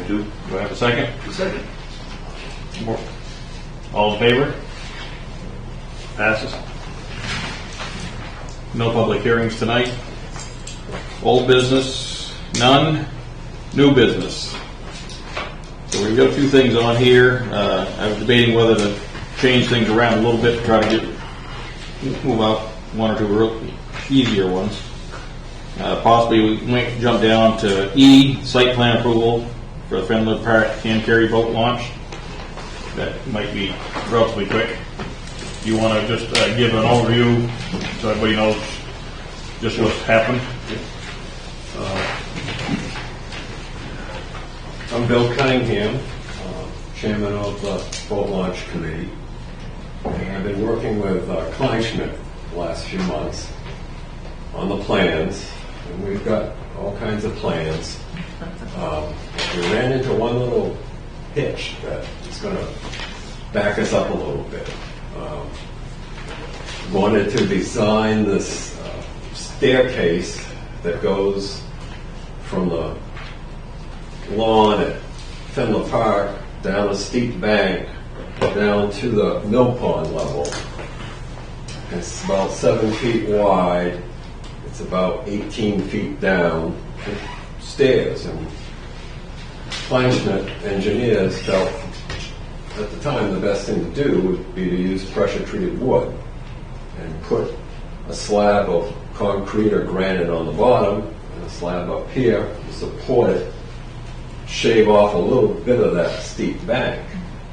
to. Do I have a second? Second. All in favor? Passes. No public hearings tonight. Old business, none. New business. So we've got a few things on here. I was debating whether to change things around a little bit to try to move out one or two real easier ones. Possibly we might jump down to E, site plan approval for the Fenimore Park can carry boat launch. That might be relatively quick. You want to just give an overview so everybody knows just what's happened? I'm Bill Cunningham, chairman of the Boat Launch Committee, and I've been working with Kleinschmidt the last few months on the plans, and we've got all kinds of plans. We ran into one little hitch that is going to back us up a little bit. Wanted to design this staircase that goes from the lawn at Fenimore Park down a steep bank down to the mill pond level. It's about 7 feet wide. It's about 18 feet down. Stairs. And Kleinschmidt engineers felt at the time the best thing to do would be to use pressure treated wood and put a slab of concrete or granite on the bottom and a slab up here to support it, shave off a little bit of that steep bank,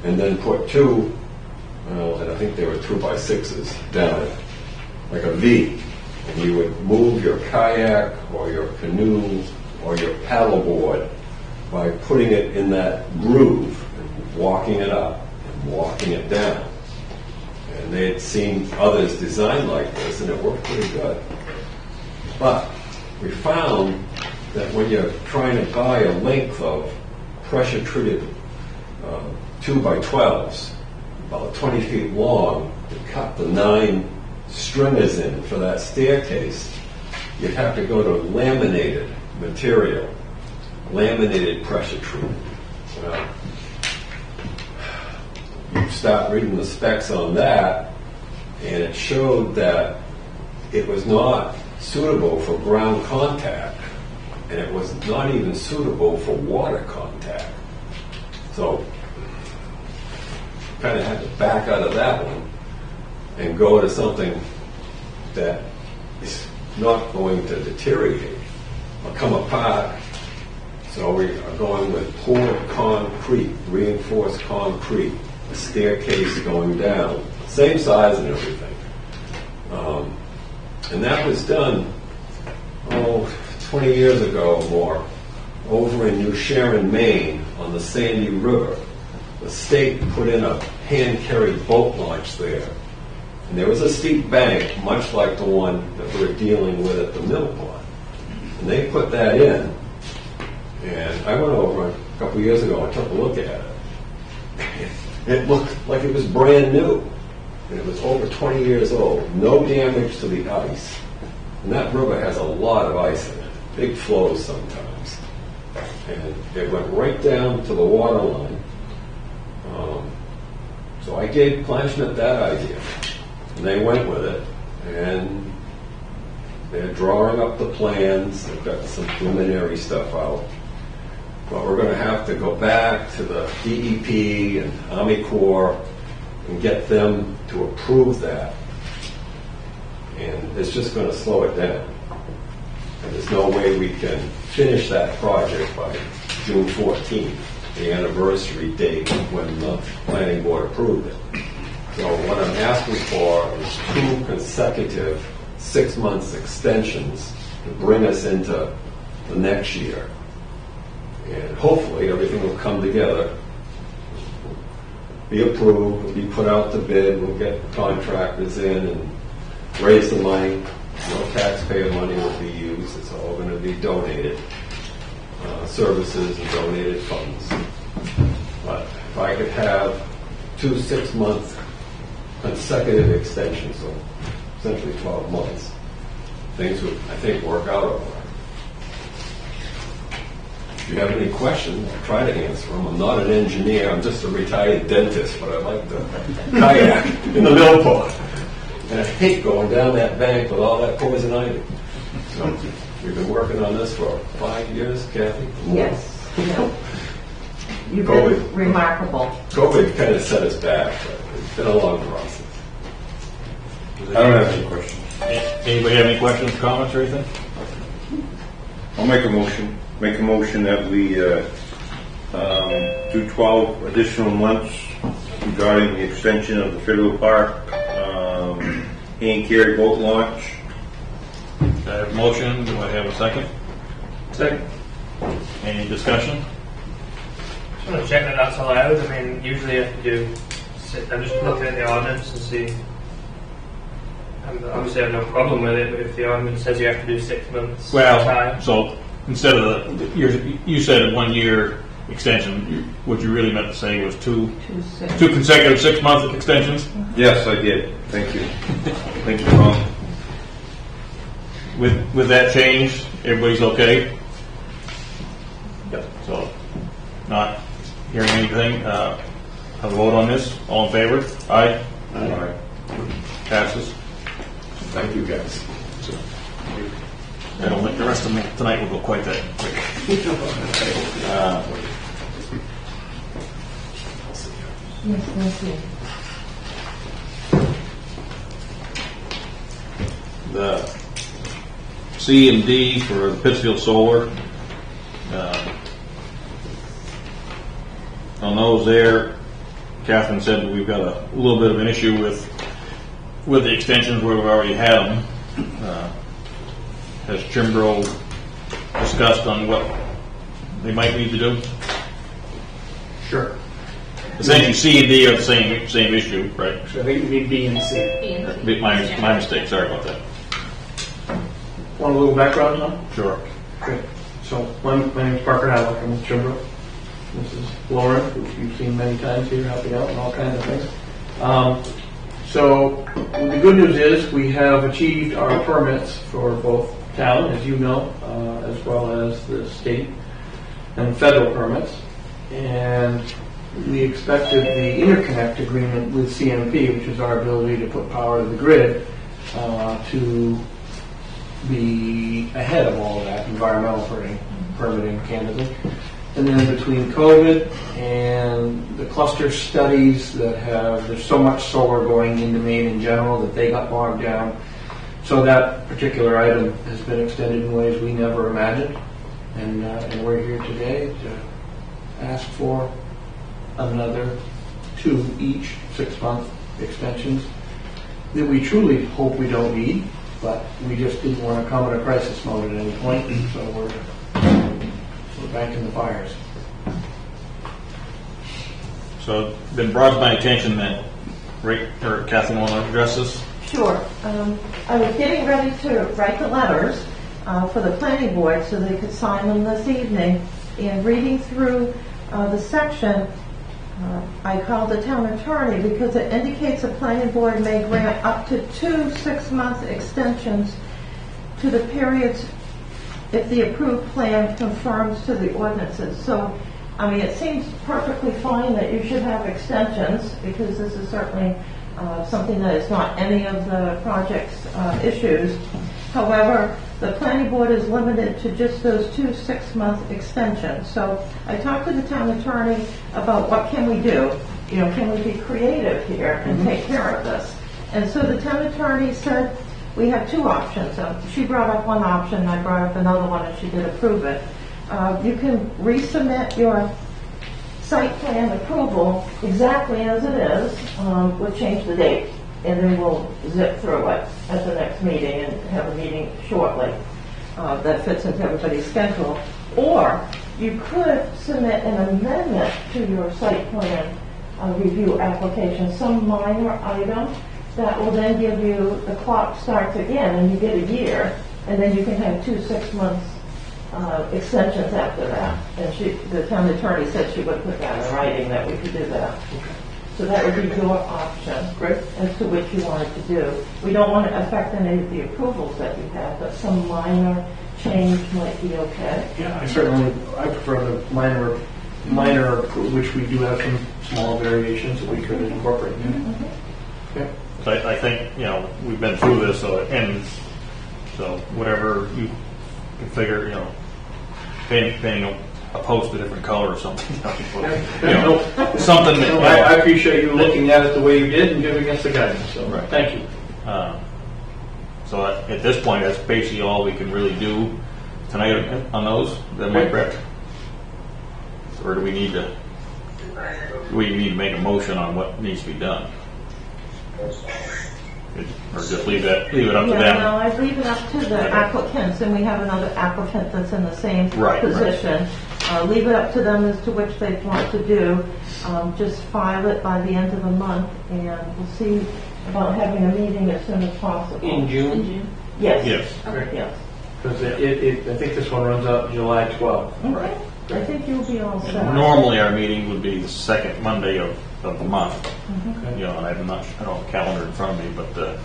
and then put two, and I think they were 2x6s down it, like a V. And you would move your kayak or your canoe or your paddleboard by putting it in that groove and walking it up and walking it down. And they had seen others design like this, and it worked pretty good. But we found that when you're trying to buy a length of pressure-treated 2x12s, about 20 feet long, to cut the 9 stringers in for that staircase, you'd have to go to laminated material, laminated pressure treated. You start reading the specs on that, and it showed that it was not suitable for ground contact, and it was not even suitable for water contact. So, kind of had to back out of that one and go to something that is not going to deteriorate or come apart. So we are going with poured concrete, reinforced concrete, a staircase going down, same size and everything. And that was done, 20 years ago or more, over in New Sharon, Maine, on the Sandy River. The state put in a hand-carried boat launch there. And there was a steep bank, much like the one that we're dealing with at the mill pond. And they put that in. And I went over a couple years ago and took a look at it. It looked like it was brand new. And it was over 20 years old. No damage to the ice. And that river has a lot of ice in it. Big flows sometimes. And it went right down to the water line. So I gave Kleinschmidt that idea. And they went with it. And they're drawing up the plans. They've got some preliminary stuff out. But we're going to have to go back to the DEP and Army Corps and get them to approve that. And it's just going to slow it down. And there's no way we can finish that project by June 14th, the anniversary date when the planning board approved it. So what I'm asking for is 2 consecutive 6-month extensions to bring us into the next year. And hopefully everything will come together, be approved, will be put out to bid, we'll get contractors in and raise the money. No taxpayer money will be used, it's all going to be donated services and donated funds. But if I could have 2 6-month consecutive extensions, so essentially 12 months, things would, I think, work out over. If you have any questions, I'll try to answer them. I'm not an engineer, I'm just a retired dentist, but I like to kayak in the mill pond. And I hate going down that bank with all that poison ivy. So we've been working on this for 5 years, Kathy? Yes. Yeah. You've COVID. been remarkable. COVID kind of set us back, but it's been a long process. I don't have any questions. Anybody have any questions, comments, or anything? I'll make a motion. Make a motion that we do 12 additional months regarding the extension of the Federal Park hand carry boat launch. I have a motion. Do I have a second? Second. Any discussion? Just want to check that that's allowed. I mean, usually I can do. I'm just looking at the ordinance and see. Obviously, I have no problem with it, but if the ordinance says you have to do 6 months time, So instead of you said a 1 year extension, what you really meant to say was two 2-6. consecutive 6 month extensions. Yes, I did. Thank you. Thank you, Tom. With that change, everybody's okay? Yep. So, not hearing anything, have a vote on this. All in favor? Aye? Aye. Passes. Thank you, guys. I don't think the rest of tonight will go quite that quick. Yes, thank you. The C and D for the Pittsfield Solar. On those there, Catherine said that we've got a little bit of an issue with the extensions where we've already had them. Has Chimbro discussed on what they might need to do? sure. Essentially, C and D are the same issue, right? So I think you need B and C. My mistake. Sorry about that. Want a little background, Tom? Sure. Great. So my name's Parker Hadlock. I'm with Chimbrook. This is Lauren, who you've seen many times here helping out and all kinds of things. So the good news is we have achieved our permits for both town, as you know, as well as the state and federal permits. And we expected the interconnect agreement with CMP, which is our ability to put power to the grid, to be ahead of all of that environmental permitting candidly. And then between COVID and the cluster studies there's so much solar going into Maine in general that they got bogged down. So that particular item has been extended in ways we never imagined. And we're here today to ask for another 2 each 6-month extensions that we truly hope we don't need, but we just didn't want to come in a crisis mode at any point, so we're banking the fires. So it's been brought to my attention that Catherine want to address this. Sure. I was getting ready to write the letters for the planning board so they could sign them this evening. And reading through the section, I called the town attorney because it indicates the planning board may grant up to 2 6-month extensions to the periods if the approved plan conforms to the ordinances. So, I mean, it seems perfectly fine that you should have extensions because this is certainly something that is not any of the project's issues. However, the planning board is limited to just those 2 6-month extensions. So I talked to the town attorney about what can we do. You know, can we be creative here and take care of this? And so the town attorney said we have 2 options. She brought up one option, I brought up another one, and she did approve it. You can resubmit your site plan approval exactly as it is. We'll change the date, and then we'll zip through it at the next meeting and have a meeting shortly that fits into everybody's schedule. Or you could submit an amendment to your site plan review application, some minor item that will then give you, the clock starts again and you get a year, and then you can have 2 6-month extensions after that. And the town attorney said she would put that in writing that we could do that. So that would be your option. Great. As to what you wanted to do. We don't want to affect any of the approvals that you have, but some minor change might be okay. Yeah, I prefer the minor, which we do have some small variations that we could incorporate in. Okay. So I think, we've been through this, so it ends, so whatever you can figure, painting a post a different color or something. Something No, that, I appreciate you looking at it the way you did and giving us the guidance, so, Right. thank you. so at this point, that's basically all we can really do tonight on those. Is that my correct? Or do we need to make a motion on what needs to be done? Or just leave it up to Yeah, them? no, I leave it up to the applicants, and we have another applicant that's in the same Right, right. position. Leave it up to them as to which they want to do. Just file it by the end of the month, and we'll see about having a meeting as soon as possible. In June? Yes. Yes. Yes. Because I think this one runs out July 12th. Okay. I think you'll be all set. Normally, our meeting would be the second Monday of the month. Okay. And I don't have a calendar in front of me, but, that,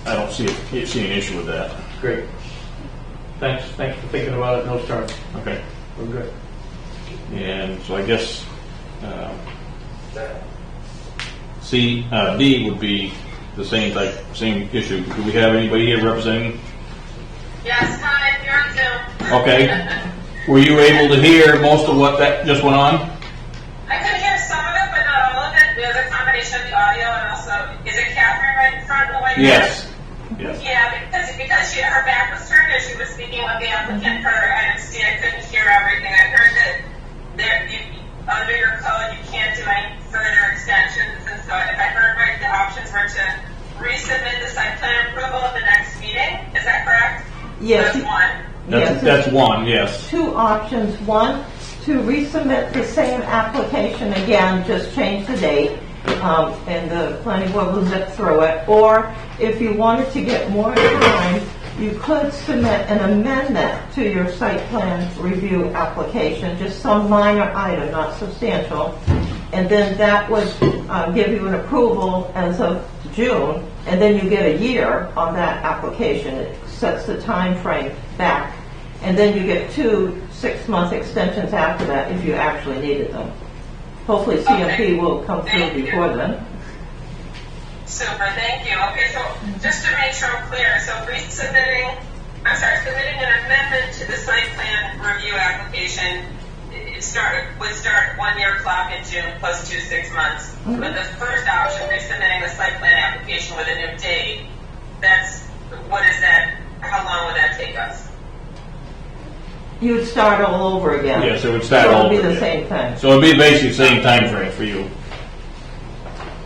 I don't see an issue with that. Great. Thanks for thinking about it in those terms. Okay. We're good. And so I guess, D would be the same issue. Do we have anybody here representing? Yes, hi, you're on Zoom. Okay. Were you able to hear most of what that just went on? I could hear some of it, but not all of it. There's a combination of the audio and also, is it Catherine right in front of the white? Yes. Yes. Yeah, because her back was turned as she was speaking with the applicant for item C, I couldn't hear everything. I heard that under your code, you can't do any further extensions, and so if I heard right, the options were to resubmit the site plan approval at the next meeting. Is that correct? Yes. That's one. Yes. That's one, yes. Two options. One, to resubmit the same application again, just change the date, and the planning board will zip through it. Or if you wanted to get more time, you could submit an amendment to your site plan review application, just some minor item, not substantial. And then that would give you an approval as of June, and then you get a year on that application. It sets the time frame back. And then you get 2 6-month extensions after that if you actually needed them. Hopefully CMP will come through Thank you. before then. Super, thank you. Okay, so just to make sure I'm clear, so submitting an amendment to the site plan review application, would start 1 year clock in June plus 2 6 months. But the first option, resubmitting the site plan application with a new date, what is that? How long would that take us? You would start all over again. Yes, it would start So all it would over be the again. same thing. So it'd be basically the same time frame for you.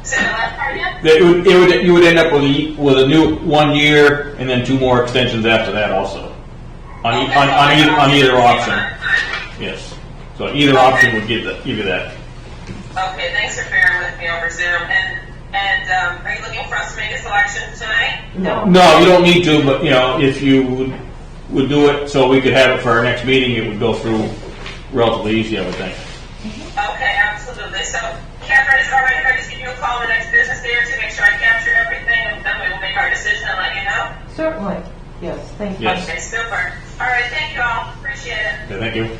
Say the last part again? You would end up with a new 1 year and then 2 more extensions after that also. On either option. Yes. So either option would give you that. Okay, thanks for bearing with me over Zoom. And are you looking for us to make a selection tonight? No. No, you don't need to, but if you would do it so we could have it for our next meeting, it would go through relatively easy, I would think. Okay, absolutely. So, Catherine, is it all right if I just give you a call the next business day or two to make sure I capture everything, and then we will make our decision and let you know? Certainly. Yes, thank you. Yes. Okay, super. All right, thank you all. Appreciate it. Okay, thank you.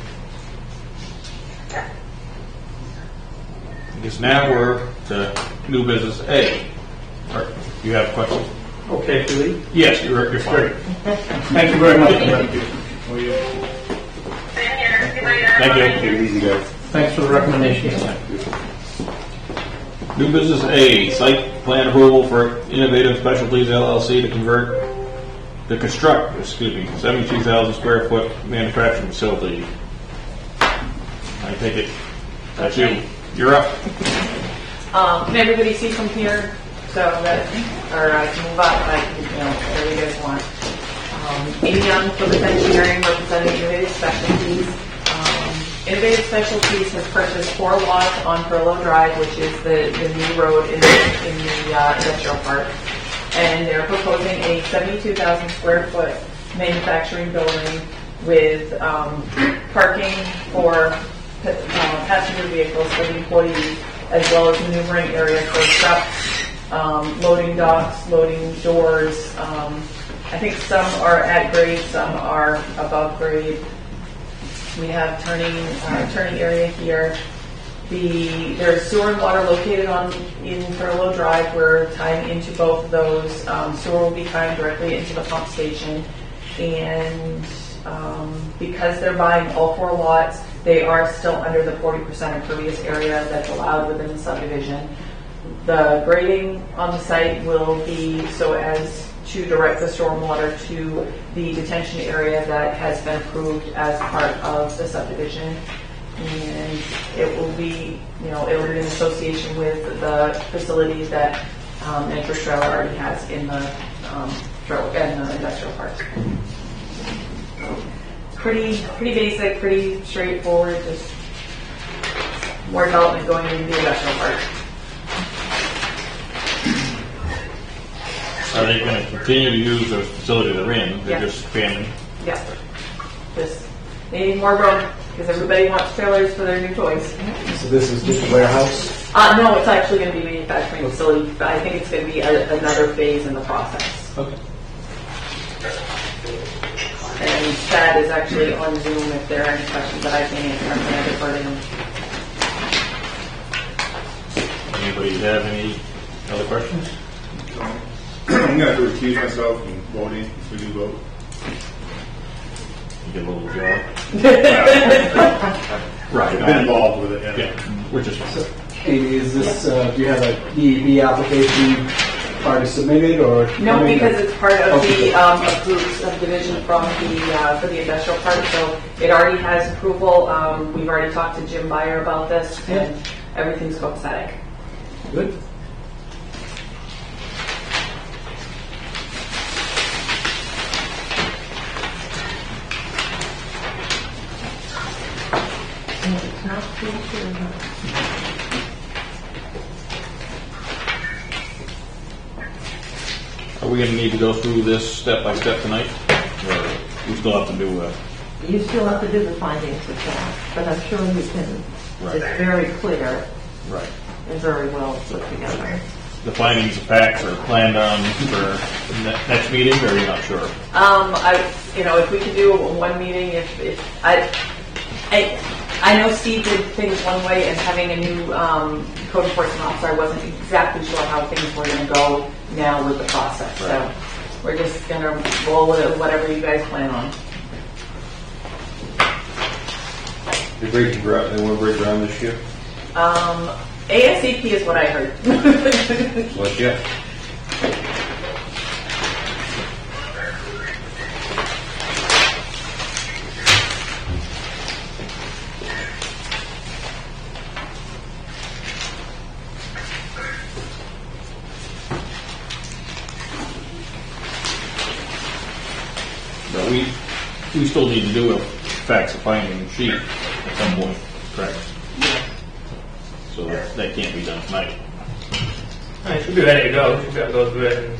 I guess now we're to new business A. Or, you have questions? Okay, Philippe? Yes, you're fine. Great. Thank you very much. Same here. Good night, Thank you. everybody. Take it easy, guys. Thanks for the recommendation. New business A, site plan approval for Innovative Specialties LLC to construct 72,000 square foot manufacturing facility. I take it, that's you. You're up. Can everybody see from here? So that, or I can move up, whatever you guys want. Amy Young, Phillips Engineering, representing Innovative Specialties. Innovative Specialties has purchased 4 lots on Furlough Drive, which is the new road in the industrial park. And they're proposing a 72,000 square foot manufacturing building with parking for passenger vehicles for the employees, as well as maneuvering area for trucks, loading docks, loading doors, I think some are at grade, some are above grade. We have turning area here. There's sewer and water located in Thurlow Drive. We're tying into both of those. Sewer will be tying directly into the pump station. And because they're buying all 4 lots, they are still under the 40% impervious area that's allowed within the subdivision. The grading on the site will be so as to direct the stormwater to the detention area that has been approved as part of the subdivision. And it will be, in association with the facilities that Interest Trailer already has in the industrial park. Pretty basic, pretty straightforward, just more development going into the industrial park. Are they going to continue to use the facility they're in? They're Yeah. just expanding? Yeah, just needing more room because everybody wants trailers for their new toys. So this is just a warehouse? No, it's actually going to be a manufacturing facility, but I think it's going to be another phase in the process. Okay. And Chad is actually on Zoom if there are any questions that I can answer. I'm going to defer to him. Anybody have any other questions? I'm going to have to recuse myself from voting if we do vote. You get a little job? I've been involved with it, Yeah, which is Amy, is this, do you have a DEP application already submitted or? No, because it's part of Okay. the approved subdivision from for the industrial park, so it already has approval. We've already talked to Jim Beyer about this, and everything's copacetic. Good. And it's not too sure. Are we going to need to go through this step by step tonight? Or we still have to do You still have to do the findings of that, but I'm sure you can, Right. it's very clear right. and very well put together. The findings of facts are planned on for next meeting, or you're not sure? If we could do one meeting, I know Steve did things one way, and having a new code enforcement officer, I wasn't exactly sure how things were going to go now with the process. So Right. we're just going to roll with it, whatever you guys plan on. They want to break ground this year? ASAP is what I heard. What, yeah? But we still need to do a facts of finding sheet at some point, correct? So that can't be done tonight. It should be ready to go. We've got to go through it.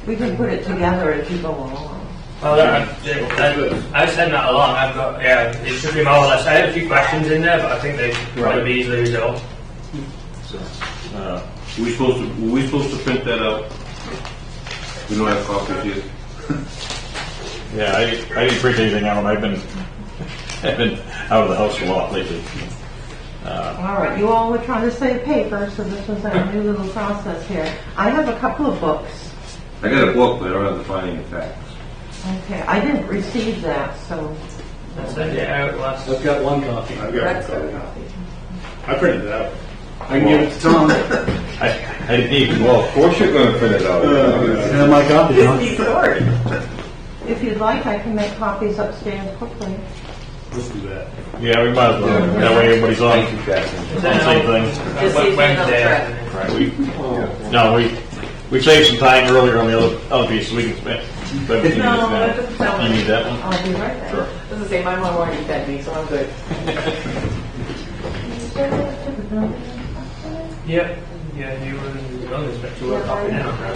We can put it together as you go along. I've sent that along. It should be more or less. I had a few questions in there, but I think they probably be easily resolved. So, Were we supposed to print that out? We don't have copies yet. yeah, I didn't print anything out. I've been out of the house a lot lately. All right, you all were trying to save paper, so this was our new little process here. I have a couple of books. I got a book, but I don't have the finding of facts. Okay, I didn't receive that, so. I sent it out last. I've got one copy. I've That's got a a copy. copy. I printed it out. I can give it to Tom. I didn't even. Well, of course you're going to print it out. Have my copy, huh? He's the word. If you'd like, I can make copies upstairs quickly. Let's do that. Yeah, we might as well. That way everybody's on Thank you, Catherine. the same thing. Just saves me another trip. Right. We saved some time earlier on the other piece, so we can spend 17 minutes No, now. that doesn't sound You like need that one? I'll be right back. Sure. Doesn't say my mom already fed me, so I'm good. Yeah, you were the building inspector. We're copying it out now.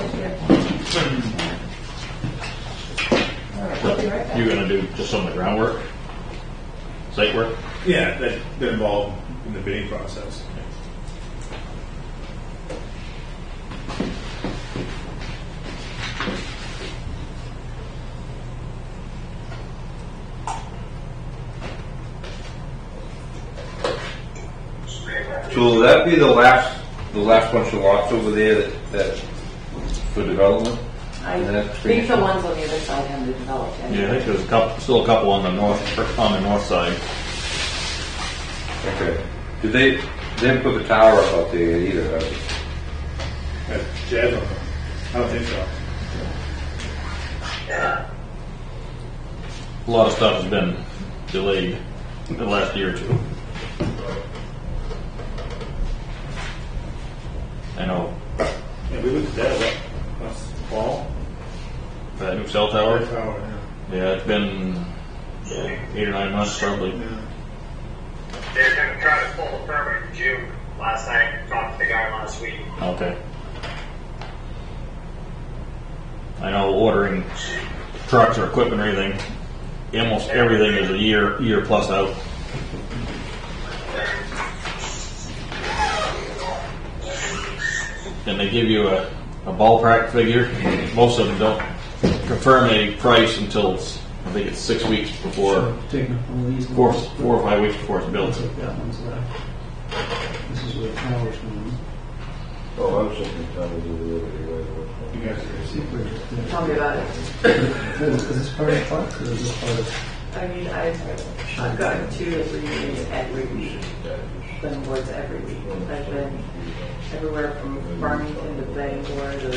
All right, I'll be right back. You're gonna do just some of the groundwork? Site work? Yeah, they're involved in the bidding process. So will that be the last bunch of lots over there that for development? I That's think the pretty- ones on the other side haven't been developed yet. Yeah, I think there's still a couple on the north side. Okay. Did they didn't put the tower up out there either? Have they? I don't know. I don't think so. A lot of stuff has been delayed in the last year or two. I know Yeah, we looked at that last fall. that new cell tower. Tower, Yeah, it's been 8 or 9 months probably. They're going to try to pull the permit in June. Last night, talked to the guy last week. Okay. I know ordering trucks or equipment or anything, almost everything is a year plus out. And they give you a ballpark figure. Most of them don't confirm a price until I think it's 6 weeks before, Taking one of these. 4 or 5 weeks before it's built. That one's left. This is where the tower's going. Oh, I was thinking towers over there. You guys are Tell me about it. Is this part of the park or is this part of? I mean, I've gotten 2 to 3 meetings every week. Been boards every week. I've been everywhere from Farmington to Bangor to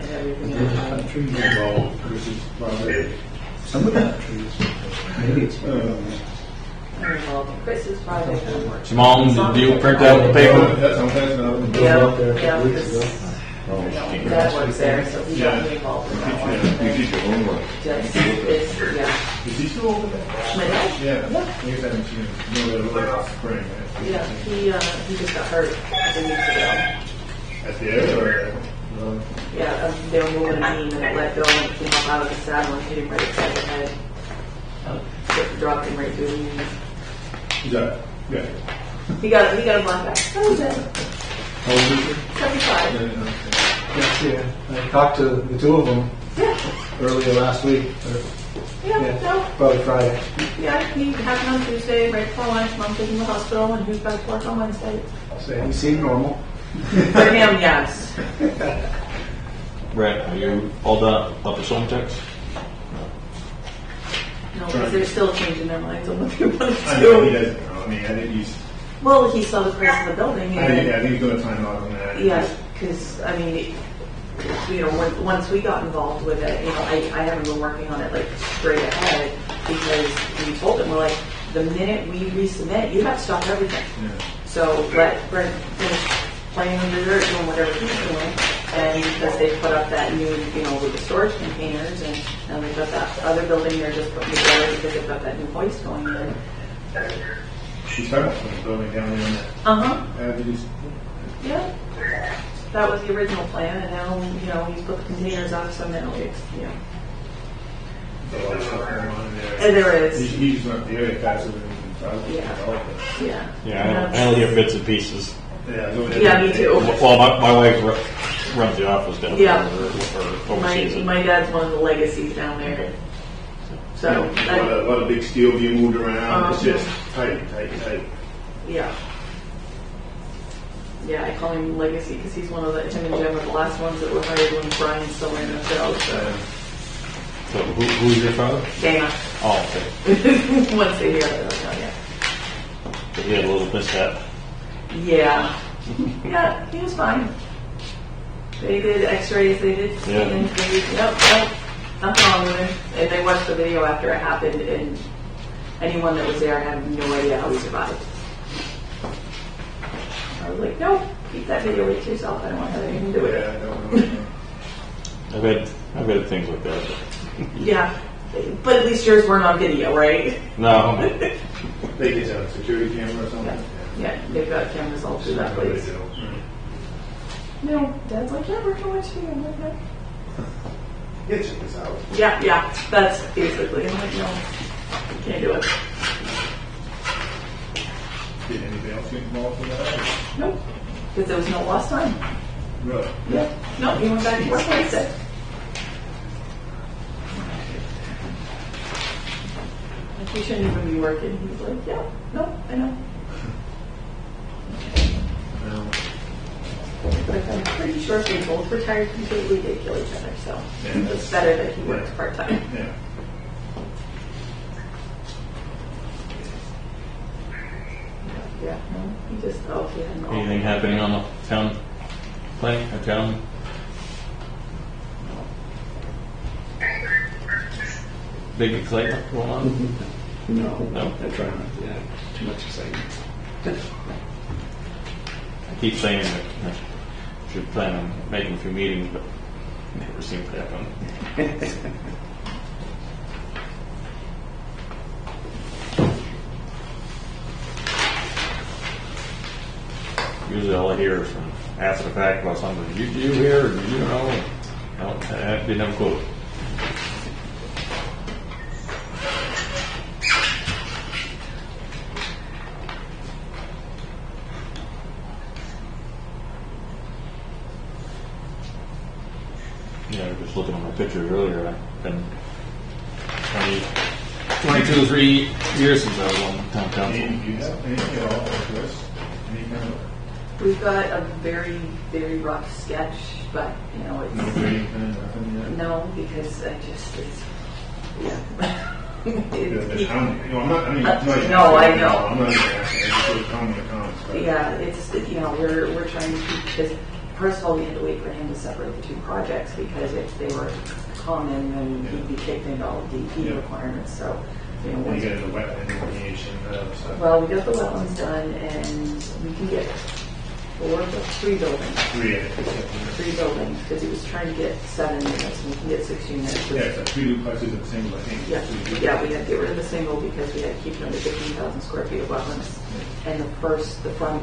and everything in between. Trees. involved. This is probably. Some of that trees. Maybe it's. I'm involved in Chris's project. I'm working. Simone, did you print out the paper? Sometimes no. Yeah, up there a yeah, couple weeks because, ago. Dad works there, so he got me involved in that one. You did your homework. Just, it's, yeah. Is he still over there? My dad? Yeah. I guess I haven't seen him. No, they're really off spring, right? Yeah, he just got hurt 2 weeks ago. At the air or? Yeah, they were moving a beam and it let go and came up out of the saddle and hit him right upside the head. Dropped him right through the knee. Is that? Yeah. He got a black eye. That was it. How old is he? 75. Yeah, I talked to the two of them earlier last week. Yeah, no. Probably Friday. Yeah, he happened on Tuesday, right before lunch. Mom took him to the hospital and he was back to work on Wednesday. So he seemed normal. For him, yes. Brett, are you all done up the swim checks? No, because they're still changing their minds on what they want to I know he do. doesn't know. I mean, I think he's. Well, he saw the price of the building I and think he's going to time out on that. yeah, because I mean, once we got involved with it, I haven't been working on it like straight ahead because we told them we're like, the minute we resubmit, you have to stop everything. Yeah. So let Brent finish playing in the dirt, doing whatever he's doing, and because they put up that new, with the storage containers, and now they've got that other building they're just putting together because they've got that new hoist going in. He started putting the building down there. Yeah. That was the original plan, and now, he's put the containers up, so now it's, There's a lot of stuff going on in there. And there is. He's not the area faster than he can Yeah. develop it. yeah. Yeah, I only hear bits and pieces. Yeah, me too. Well, my wife runs the office down there, Yeah. or oversees it. My dad's one of the legacies down there. So, A lot of big steel being moved around. It's Uh-huh. just tight. yeah. Yeah, I call him legacy because he's one of him and Jim were the last ones that were hired when Brian's still ran the show. So, So who's your father? Dana. Oh, okay. Once they hear it, they'll tell you. So he had a little mishap. Yeah. Yeah, he was fine. They did x-rays, they did scans, they did, nothing wrong with him. And they watched the video after it happened, and anyone that was there had no idea how he survived. I was like, nope, keep that video with yourself. I don't want to have anything to do with it. I've had things like that. Yeah. But at least yours weren't on video, right? No. They get a security camera or something. Yeah, they've got cameras all through that That's what place. they do. No, Dad's like, yeah, we're going to see him. Like that. Yeah, check this out. Yeah, that's basically. I'm like, no, can't do it. Did anybody else get involved in that? Nope, because there was no lost time. Really? Yeah, no, he went back to work like I said. Like, you shouldn't even be working. He's like, yeah, no, I know. source, they both retired completely, they kill each other, so Yeah, it's better that he works part-time. Yeah. Yeah, no, he just, he had an Anything happening on the town planning, or town? Big excitement going on? No, No? I try not to, yeah, too much excitement. I keep saying that I should plan on making a few meetings, but it never seems to happen. Usually all I hear is from after the fact about something. Did you hear? Or did you know? No, I didn't have a clue. Yeah, I was just looking at my pictures earlier. I've been 22, 3 years since I was on town council. Do you have anything at all with this? Any kind of We've got a very, very rough sketch, but, you know, no it's, grading plan, nothing yet? no, because I just, it's, yeah. The town, you know, I'm not, I mean, I'm not even No, I asking, know. I'm not even asking, I just sort of tell me the comments. but- Yeah, it's, you know, we're trying to keep, because first of all, we had to wait for him to separate the two projects, because if they were common, then he'd be kicked into all the DEP Yeah. requirements, so, you know, When once you get into wetland delineation, stuff. well, we got the wetlands done, and we can get 3 buildings. 3, I think. 3 buildings, because he was trying to get 7 units, and we can get 6 units. Yeah, it's like 3 duplexes at the same, I think. Yeah, we had to get rid of the single because we had to keep it under 15,000 square feet of wetlands. And the front,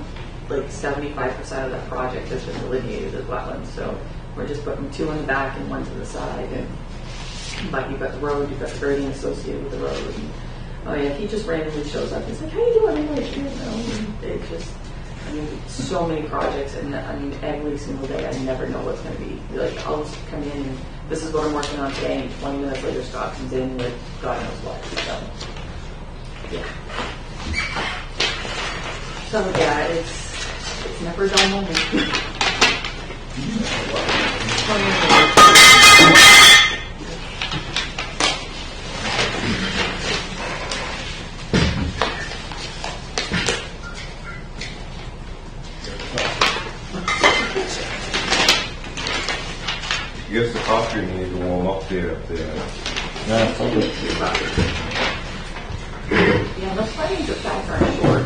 like 75% of that project has been delineated as wetlands, so we're just putting 2 in the back and 1 to the side. But you've got the road, you've got the grading associated with the road. And, oh yeah, he just randomly shows up. He's like, how you doing? I'm like, you know, and it just, I mean, so many projects, and I mean, every single day, I never know what's going to be. Like, I'll just come in, and this is what I'm working on today, and 20 minutes later, Scott comes in with God knows what. So yeah, it's never a dull moment. 20 minutes. I guess the coffee needs to warm up there. Yeah, something. Yeah, the findings of fact aren't short.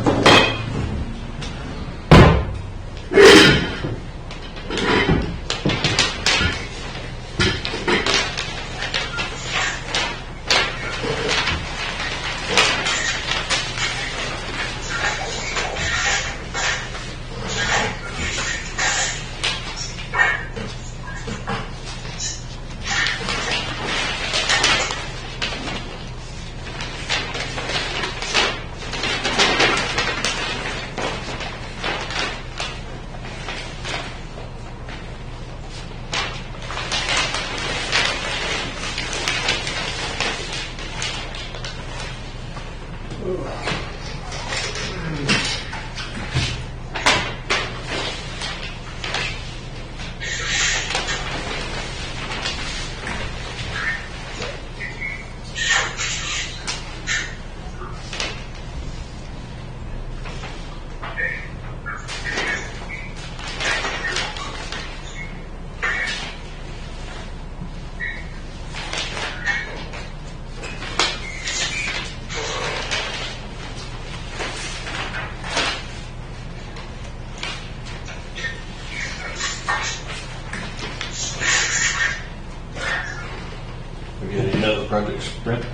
We got any other projects, Brent?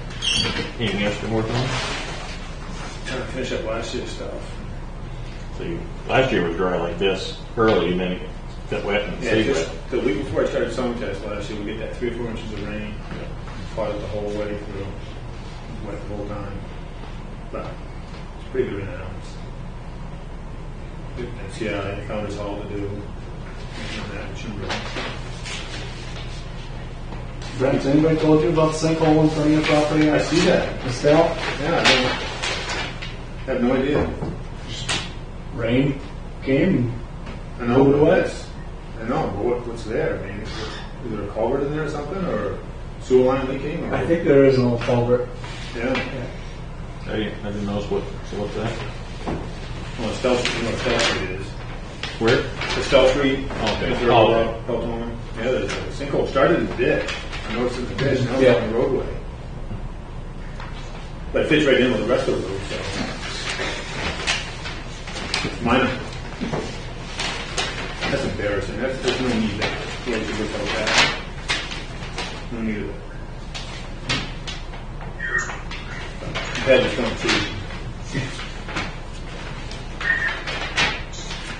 Anything else been working on? Trying to finish up last year's stuff. So last year was dry like this early, and then it got wet and Yeah, stayed just wet. the week before I started summer test last year, we get that 3 or 4 inches of rain. Flooded the whole way through. Wet the whole time. But it's pretty good now. It's, yeah, I found this all to do. And that should be- Brent, has anybody told you about the sinkhole in front of your property? I see that. Estelle? Yeah, I have no idea. Rain came, I know Moved away. this. I know, but what's there? I mean, is there a culvert in there or something, or sewer line leaking? Or? I think there is an old culvert. Yeah. I didn't know what's that. Well, Stealth, you know what Stealth Street is. Where? The Stealth Street. Okay. Is there Oh, a Pelton? Yeah, there's a sinkhole. Started in the ditch. I noticed in the ditch, now it's Yeah. on the roadway. But it fits right in with the rest of the road, so. It's minor. That's embarrassing. There's no need that. Yeah, you look like that. No need of it. That was going to.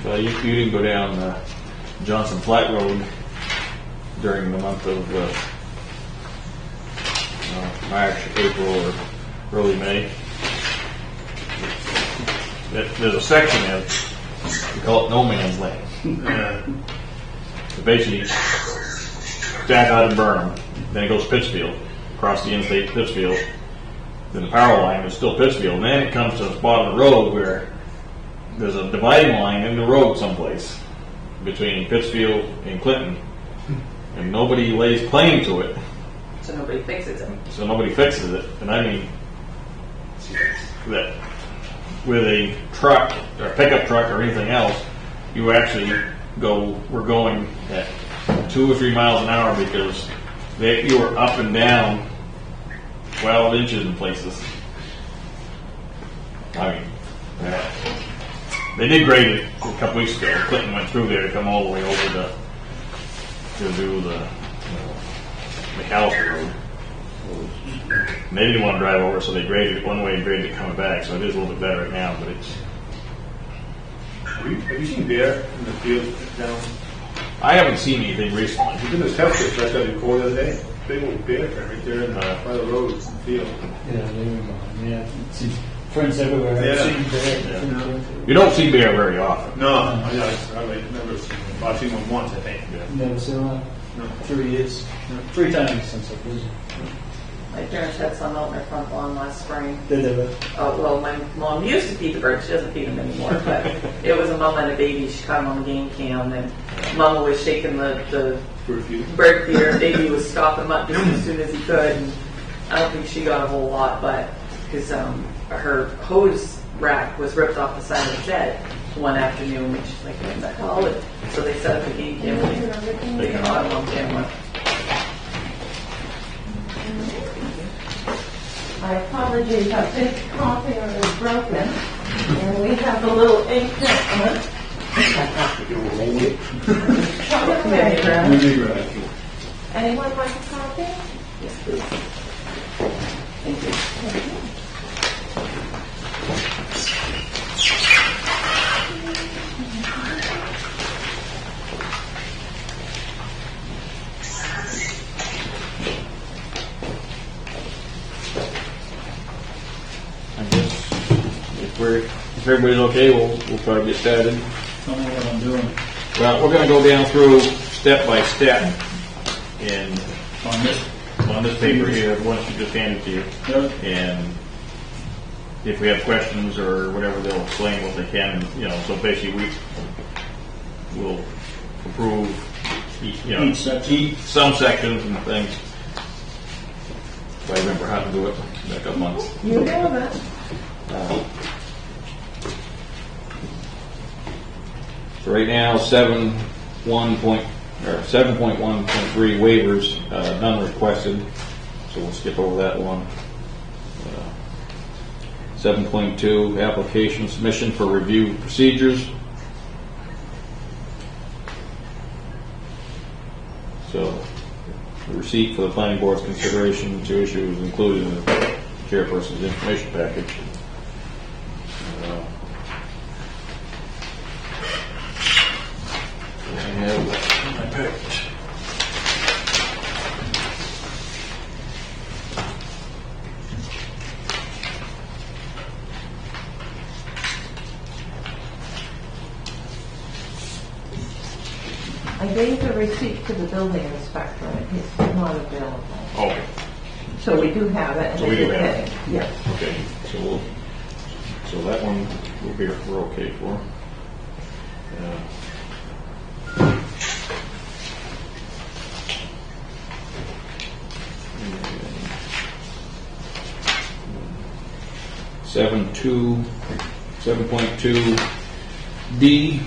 Well, you didn't go down Johnson Flat Road during the month of March, April, or early May. There's a section of, we call it no man's land. So basically, back out in Burnham, then it goes Pittsfield, across the interstate to Pittsfield. Then the power line is still Pittsfield, and then it comes to the spot of the road where there's a dividing line in the road someplace between Pittsfield and Clinton, and nobody lays claim to it, So nobody fixes it. so nobody fixes it. And I mean, that with a truck or pickup truck or anything else, you actually we're going at 2 or 3 miles an hour because you are up and down 12 inches in places. I mean, they did grade it a couple weeks ago. Clinton went through there to come all the way over to do the McAllister Road. And they didn't want to drive over, so they graded it one way and graded it coming back. So it is a little bit better right now, but it's. Have you seen bear in the field down? I haven't seen anything recently. You did this health trip right there before the other day. Big old bear right there in by the road in the field. Yeah, there we go. Yeah, see friends everywhere. I've Yeah. seen that. Yeah. You don't see bear very often. No, I've never seen one. I've seen one once, I think. Never seen one. No. 3 years. 3 times since I've visited. My parents had some out in their front lawn last spring. Did they? Well, my mom used to feed the birds. She doesn't feed them anymore. But it was a mom and a baby. She caught them on the game cam, and Mama was shaking the Bird feeder. bird feeder. Baby was stopping them up just as soon as he could. And I don't think she got a whole lot, but because her hose rack was ripped off the side of the shed one afternoon, and she's like, "What the hell?" And so they set up a game camera. They caught him on camera. My apologies, I think copier is broken, and we have a little ink on it. Anyone like a copy? Yes, please. Thank you. I guess if everybody's okay, we'll try to get started. Tell me what I'm doing Well, we're going to go down through step by step, and on this. on this paper here, the one she just handed to you, Yeah. and if we have questions or whatever, they'll explain what they can. So basically, we'll approve Each section. some sections and things. If I remember how to do it back up months. You know that. So right now, 7.1.3 waivers, none requested, so we'll skip over that one. 7.2 application submission for review procedures. So the receipt for the planning board's consideration to issue is included in the chairperson's information package. I have that in my package. I gave the receipt to the building inspector, and he's not available. Okay. So we do have it. and So we do have it. it. Yes. Okay, so that one we're okay for. 7.2D,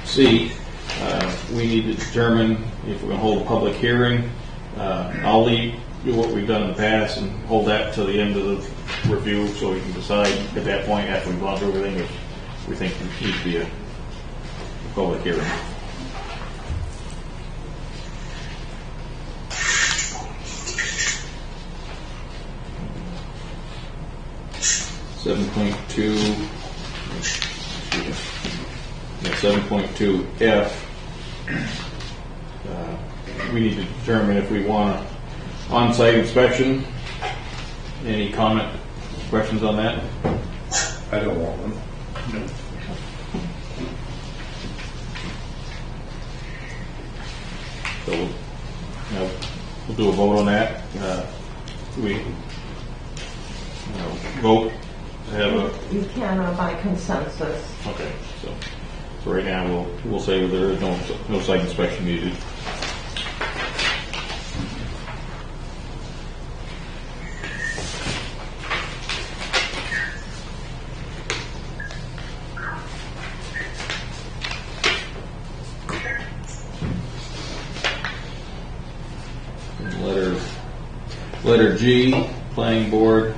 C, we need to determine if we're going to hold a public hearing. I'll do what we've done in the past and hold that till the end of the review so we can decide at that point after we've gone through everything if we think there needs to be a public hearing. Seven point two F. We need to determine if we want an on-site inspection. Any comment, questions on that? I don't want one. So we'll do a vote on that. We vote to have a. You can by consensus. Okay, so right now we'll say there is no site inspection needed. Letter G, planning board,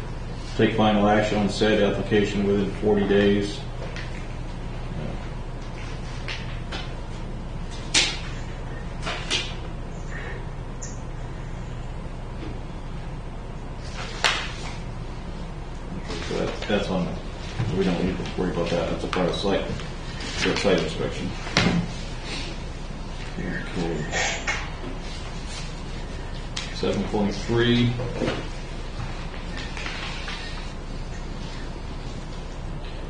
take final action on said application within 40 days. So that's on, we don't need to worry about that. That's a part of site inspection. Okay. 7.3.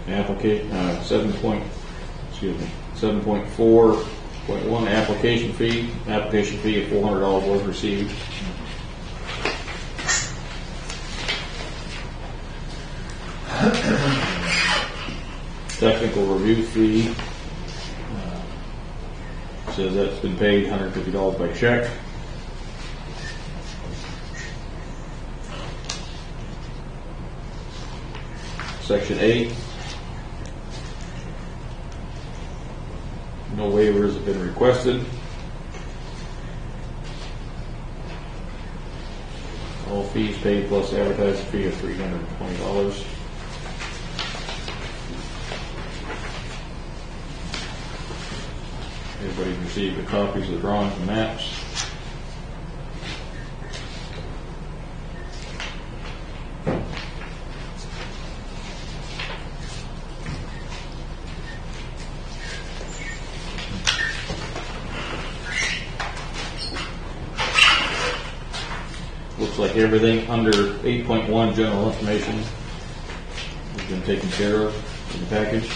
Application 7.4.1 application fee. Application fee of $400 was received. Technical review fee says that's been paid $150 by check. Section 8. No waivers have been requested. All fees paid plus advertising fee of $320. Everybody received the copies of the drawings and maps. Looks like everything under 8.1 general information has been taken care of in the package.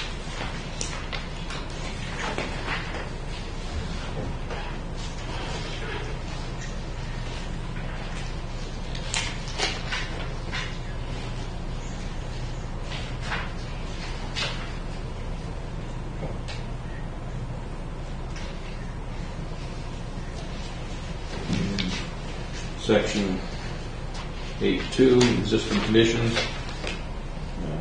Section 8.2, existing conditions.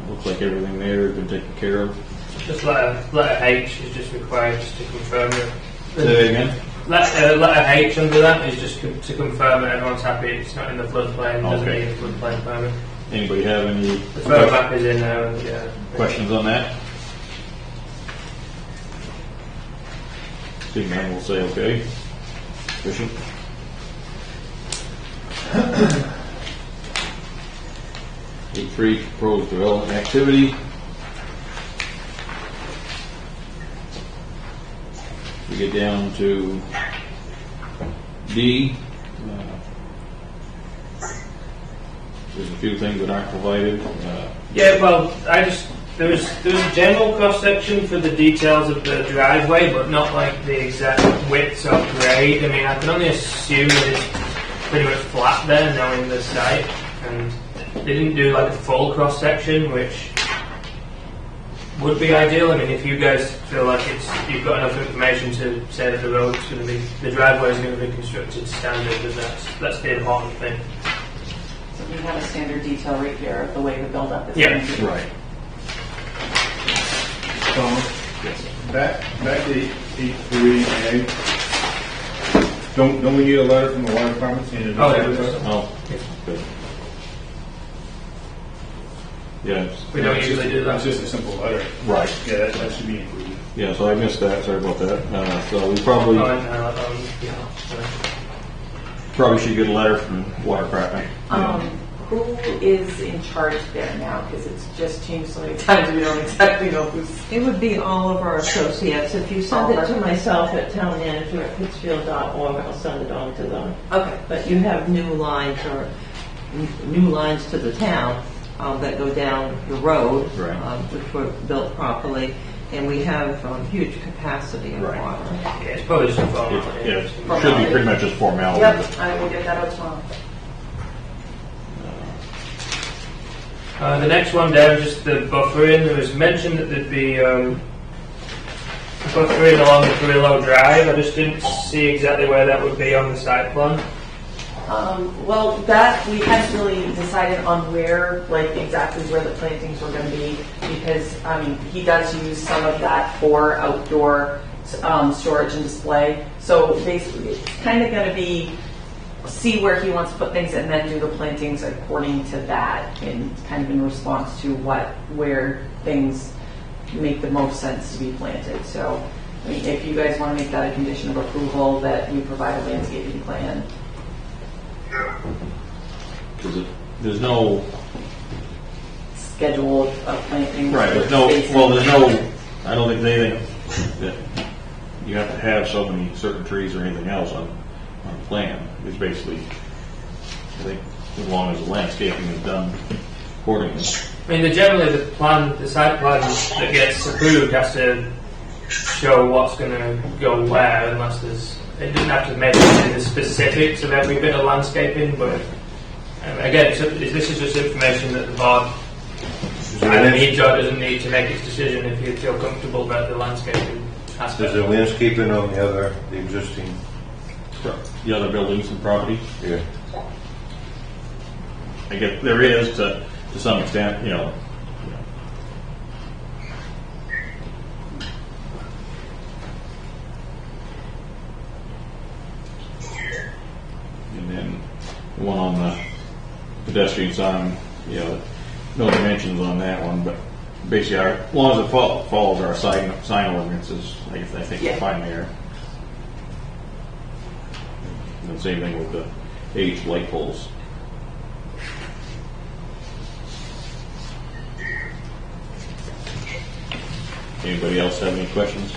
Looks like everything there has been taken care of. Just letter H is just required just to confirm it. Say that again? Letter H under that is just to confirm that everyone's happy it's not in the floodplain, doesn't Okay. need a floodplain permit. Anybody have any The photo map is in there, and yeah. questions on that? Seeing none, we'll say okay. Sufficient. E3, proposed development activity. We get down to D. There's a few things that aren't provided. Yeah, well, there was a general cross section for the details of the driveway, but not like the exact width or grade. I mean, I can only assume that it's pretty much flat there, knowing the site, and they didn't do like a full cross section, which would be ideal. I mean, if you guys feel like you've got enough information to say that the road's going to be, the driveway is going to be constructed standard, then that's the important thing. you have a standard detail right here of the way the buildup is. Yeah. going to be. Right. Back to 8.3A. Don't we need a letter from the water department saying it? Oh, yeah. Oh, good. Yeah, We don't usually do It's that. just a simple letter. right. Yeah, that should be included. Yeah, so I missed that, sorry about that. So we probably, probably should get a letter from water department. Who is in charge there now? Because it's just changed so many times we don't exactly know who's. It would be all of our associates. If you send it to myself at townmanager@pittsfield.org, I'll send it on to them. Okay. But you have new lines to the town that go down the road, Right. which were built properly, and we have huge capacity of Right. water. Yeah, it's probably just a phone. Yeah, it should be pretty much just formality. Yep, I will get that out tomorrow. The next one down, just the buffering. There was mention that there'd be buffering along the Carrillo Drive. I just didn't see exactly where that would be on the site plan. Well, that, we hadn't really decided on where, like exactly where the plantings were gonna be, because, he does use some of that for outdoor, storage and display. So basically, it's kind of gonna be, see where he wants to put things and then do the plantings according to that, and kind of in response to where things make the most sense to be planted. So, if you guys want to make that a condition of approval, that we provide a landscaping plan. Because there's no, Schedule of planting. right, there's no, well, there's no, I don't think they think that you have to have so many certain trees or anything else on the plan. It's basically, I think, as long as the landscaping is done accordingly. I mean, generally the site plan that gets approved has to show what's going to go where, unless it doesn't have to mention the specifics of every bit of landscaping, but again, this is just information that the board, Joe doesn't need to make its decision if you feel comfortable about the landscaping aspect. There's a landscaping on the existing. The other buildings and properties. Yeah. I guess there is to some extent, And then the one on the pedestrian sign, no dimensions on that one, but basically, as long as it follows our sign ordinances, I think we're fine there. And the same thing with the H light poles. Anybody else have any questions?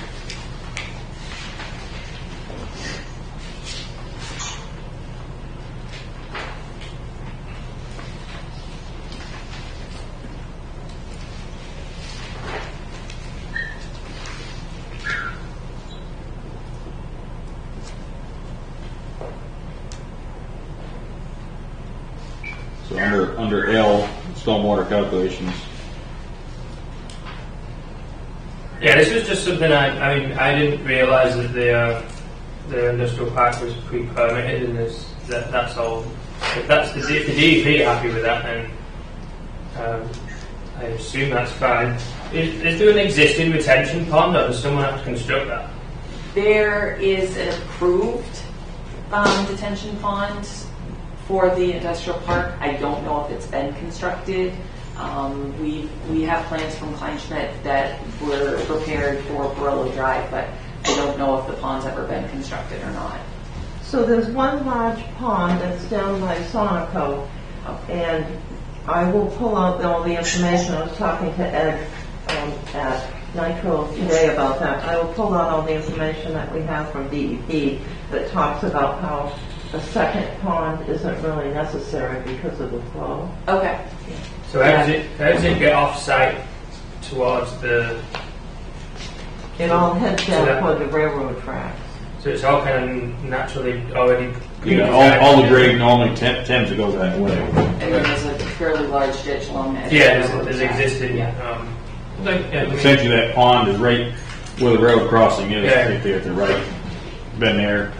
So under L, stormwater calculations. Yeah, this was just something I didn't realise that the industrial park was pre-permitted, and that's all. If that's the DEP are happy with that, then I assume that's fine. Is there an existing retention pond, or does someone have to construct that? There is an approved detention pond for the industrial park. I don't know if it's been constructed. We have plans from Kleinschmidt that were prepared for Barolo Drive, but I don't know if the pond's ever been constructed or not. So there's one large pond that's down by Sonico, and I will pull out all the information. I was talking to Ed at Nitro today about that. I will pull out all the information that we have from DEP that talks about how a second pond isn't really necessary because of the flow. Okay. So how does it get off-site towards the? It all heads So down that- toward the railroad tracks. So it's all kind of naturally already. All the grade normally tends to go that way. And then there's a fairly large ditch along the edge. Yeah, of the railroad there's track. existing. Yeah. Essentially, that pond is right where the road crossing is, Yeah. right there at the right. Been there,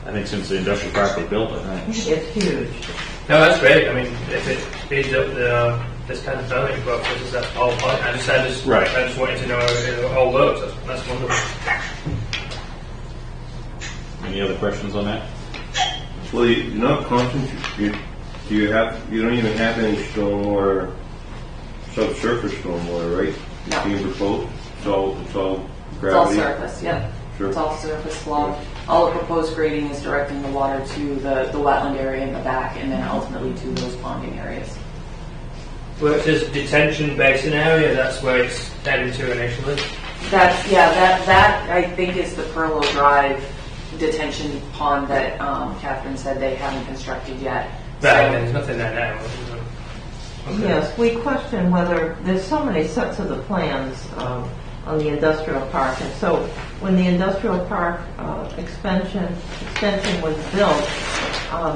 I think since the industrial park they built it, right? It's huge. No, that's great. I mean, if it speeds up this kind of permitting process, that's the whole point. I just Right. I just wanted to know how it all works. That's wonderful. Any other questions on that? Well, you're not concentrating, you don't even have any stormwater, subsurface stormwater, right? No. Being proposed, it's all It's all gravity? surface, yeah. Sure. It's all surface flow. All the proposed grading is directing the water to the wetland area in the back and then ultimately to those ponding areas. Where it says detention basin area, that's where it's heading to initially. That I think is the Perlo Drive detention pond that Catherine said they haven't constructed yet. Right, there's nothing there now. Okay. Yes, we question whether, there's so many sets of the plans on the industrial park, and so when the industrial park extension was built,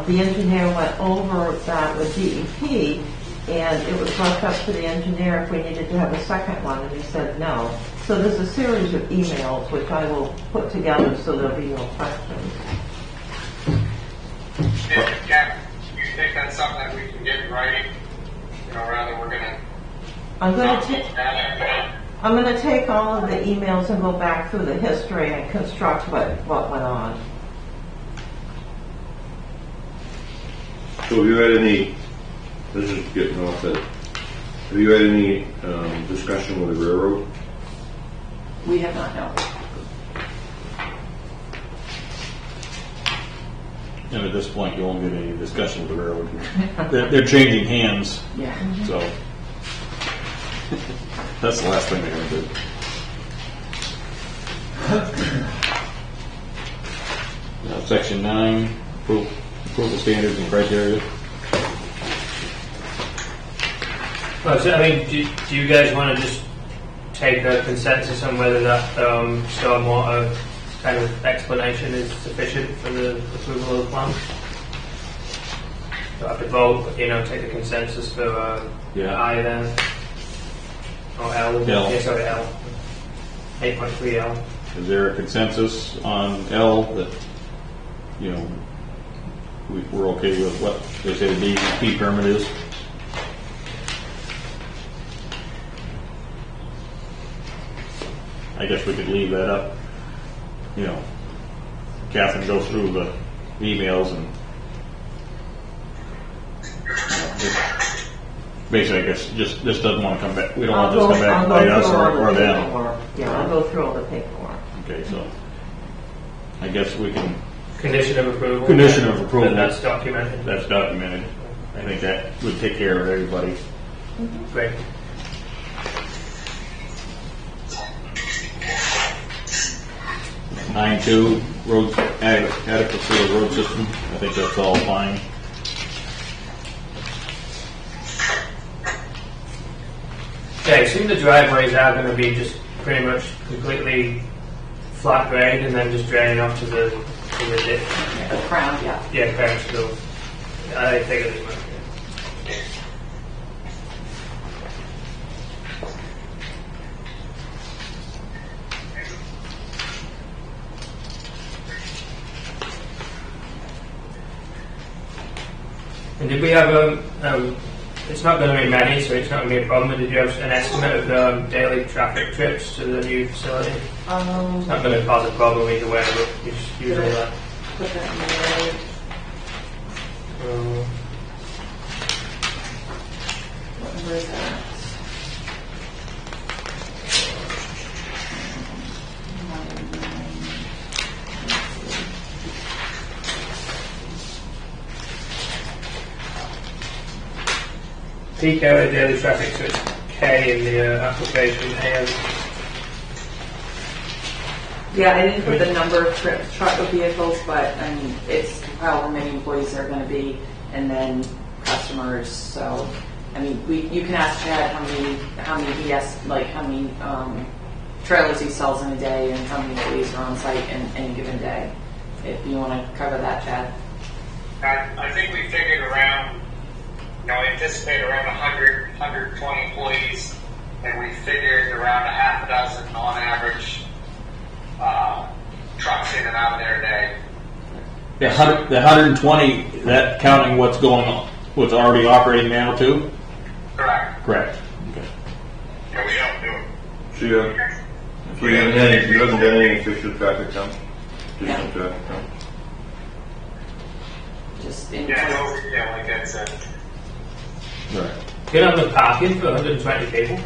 the engineer went over that with DEP, and it was left up to the engineer if we needed to have a second one, and he said no. So there's a series of emails which I will put together so there'll be no questions. Cap, you think that's something that we can get in writing? You know, rather we're gonna. I'm going to take all of the emails and go back through the history and construct what went on. So have you had any, this is getting off that, have you had any discussion with the railroad? We have not, no. And at this point, you won't get any discussion with the railroad. They're changing hands, Yeah. so that's the last thing they're going to do. Section 9, approval standards and criteria. Well, so, I mean, do you guys want to just take a consensus on whether that stormwater kind of explanation is sufficient for the approval of the plan? So I could vote, but, take a consensus for I then, or L. L. Yeah, sorry, L. 8.3L. Is there a consensus on L that, we're okay with what they say the DEP permit is? I guess we could leave that up. Catherine goes through the emails and basically, I guess, just doesn't want to come back. We don't want this to come back and bite us or them. Yeah, I'll go through all the paperwork. Okay, so I guess we can. Condition of approval. Condition of approval. And that's documented. That's documented. I think that would take care of everybody. Great. Nine two, road adequacy of road system. I think that's all fine. Yeah, I assume the driveways are going to be just pretty much completely flat grade and then just draining off to the ditch. The crown, yeah. Yeah, crown still. I figured as much. Yeah. And did we have it's not going to be many, so it's not going to be a problem. Did you have an estimate of daily traffic trips to the new facility? It's not going to cause a problem either way, but it's usually that. Put that in the road. What number is that? Peak area daily traffic, so it's K in the application, and Yeah, I didn't put the number of truck vehicles, but it's however many employees there are going to be, and then customers. So, you can ask Chad how many trailers he sells in a day, and how many employees are on site in any given day. If you want to cover that, Chad. I think we figured around, anticipate around 100, 120 employees, and we figured around a half a dozen on average trucks in and out of there a day. The 120, that counting what's going Well, it's already operating now too? Correct. Correct. Okay. And we don't do it. So you haven't done any official traffic counts? Just some traffic counts? Just in. Yeah, no, yeah, like I said. Right. Can have the parking for 120 people?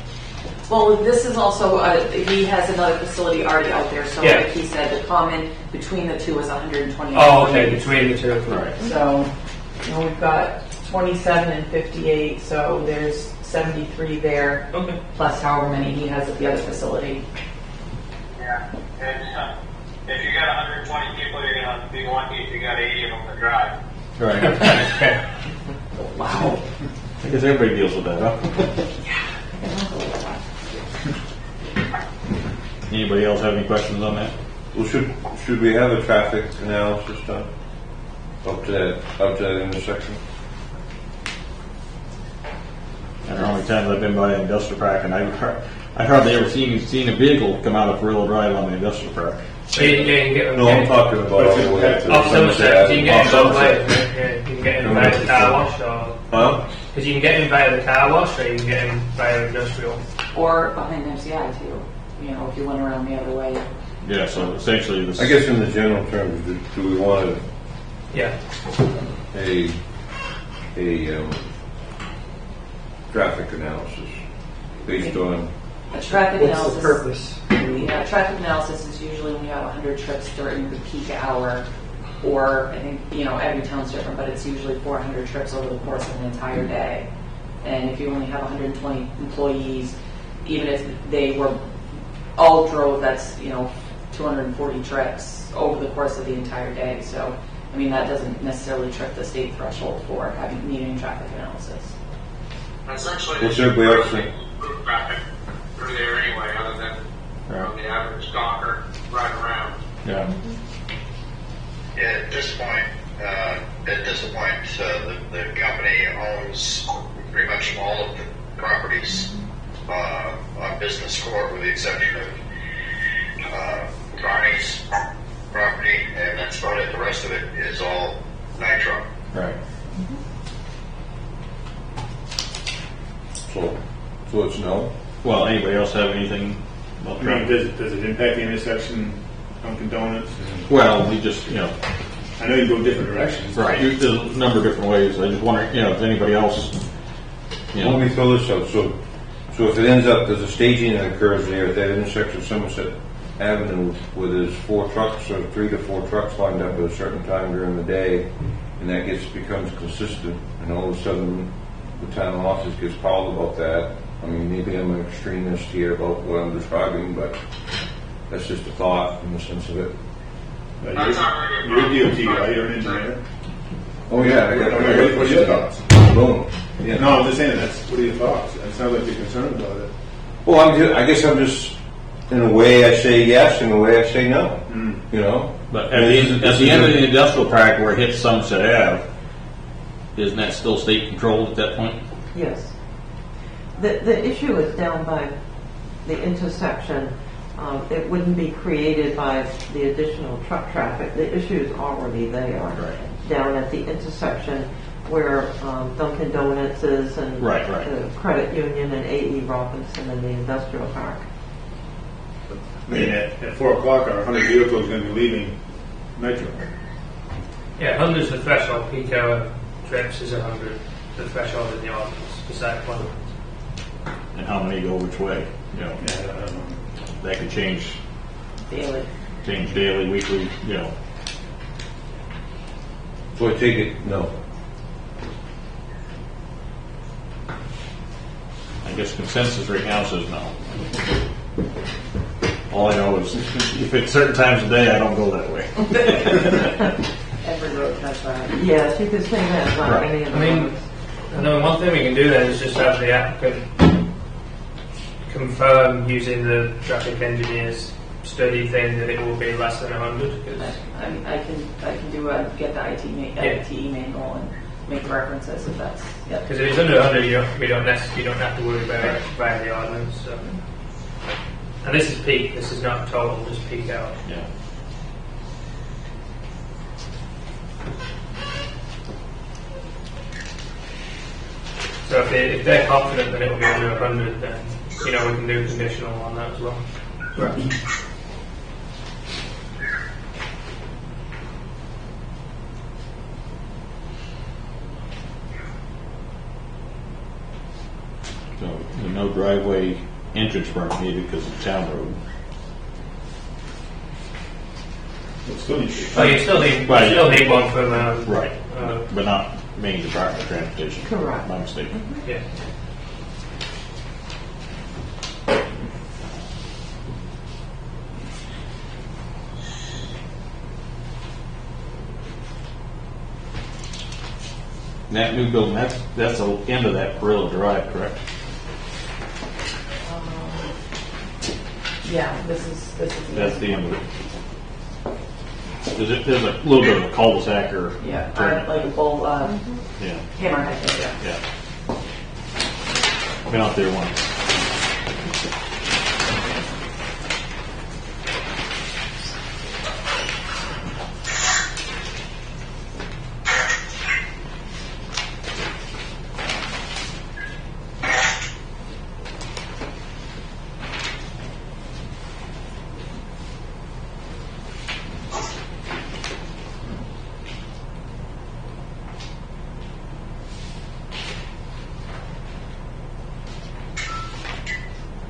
Well, this is also, he has another facility already out there, so Yeah. like he said, the common between the two is 120. Oh, okay, between the two. Right. So, we've got 27 and 58, so there's 73 there, Okay. plus however many he has at the other facility. Yeah. And if you got 120 people, you're going to be lucky if you got 80 of them to drive. Right. Okay. Wow. I guess everybody deals with that, huh? Anybody else have any questions on that? Well, should we have a traffic analysis done up to that intersection? I don't know how many times I've been by the industrial park, and I've hardly ever seen a vehicle come out of Perillo Drive on the industrial park. So you can get No, I'm talking about all the way to off Somerset. So you can get in both ways. Somerset. Yeah, you can get in via the car wash, or Huh? because you can get in via the car wash, or you can get in via industrial. Or behind MCI too, you know, if you went around the other way. Yeah, so essentially this. I guess in the general terms, do we want Yeah. a traffic analysis based on? A traffic What's analysis. the purpose? Yeah, traffic analysis is usually when you have 100 trips during the peak hour, or I think, you know, every town's different, but it's usually 400 trips over the course of an entire day. And if you only have 120 employees, even if they were all drove, that's, you know, 240 trips over the course of the entire day. So, I mean, that doesn't necessarily trip the state threshold for needing traffic analysis. Essentially, What's everybody else think? traffic through there anyway, other than the average gawker riding around. Yeah. Yeah, at this point, the company owns pretty much all of the properties on Business Court, with the exception of Carney's property, and that's about it. The rest of it is all Nitro. Right. So it's no? Well, anybody else have anything about I mean, traffic? does it impact the intersection, Dunkin' Donuts? Well, we just, I know you go different directions. right. There's a number of different ways. I just wonder, if anybody else, Let me throw this out. So if it ends up, there's a staging that occurs there at that intersection of Somerset Avenue where there's 4 trucks or 3 to 4 trucks lined up at a certain time during the day, and that becomes consistent, and all of a sudden the town office gets called about that. I mean, maybe I'm an extremist here about what I'm describing, but that's just a thought in the sense of it. You're a DOT guy, you're an engineer. Oh yeah, I got What's your thoughts? Boom. Yeah. No, I'm just saying, what are your thoughts? It sounds like you're concerned about it. Well, I guess I'm just, in a way I say yes, in a way I say no. You know? but at the end of the industrial park where it hits Sunset Ave, isn't that still state controlled at that point? Yes. The issue is down by the intersection. It wouldn't be created by the additional truck traffic. The issue is already there. Right. Down at the intersection where Dunkin' Donuts is and Right. the Credit Union and A.E. Robinson and the industrial park. I mean, at 4 o'clock, our 100 vehicles going to be leaving Nitro. Yeah, 100's the threshold. Peak hour trips is 100. The threshold in the ordinance for site plan. And how many go which way? Yeah, I don't know. That could change Daily. weekly, So I take it, no. I guess consensus right now says no. All I know is if it's certain times of day, I don't go that way. Every road has that. Yes, you could say that about Right. any of the I mean, roads. and then one thing we can do then is just have the applicant confirm using the traffic engineer's study thing that it will be less than 100. I can do get the IT manual and make references if that's, yep. Because if it's under 100, you don't have to worry about it via the ordinance. So. And this is peak. This is not total. Just peak out. Yeah. So if they're confident that it will be under 100, then, we can do conditional on that as well. So there's no driveway entrance permit needed because it's a town road. It's still, Oh, you still need one for Right. But not Maine Department of Transportation. Correct. My mistake. yeah. That new building, that's the end of that Perillo Drive, correct? Yeah, this is That's the end of it. There's a little bit of a cul-de-sac or yeah, turn. like a bull, Yeah, hammerhead, yeah. yeah. Been out there once.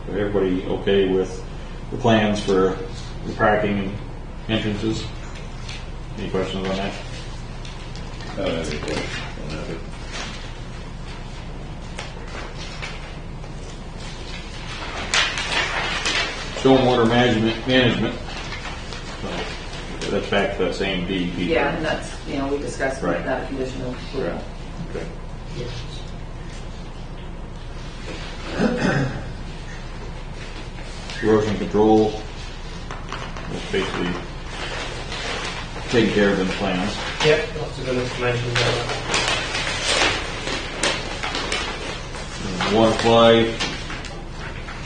Everybody okay with the plans for the parking and entrances? Any questions on that? Stormwater management. So that's back to that same DEP. Yeah, and that's, we discussed Right. that conditional approval. Okay. Erosion control, that's basically taking care of in the plans. Yep, lots of good information there. Water supply,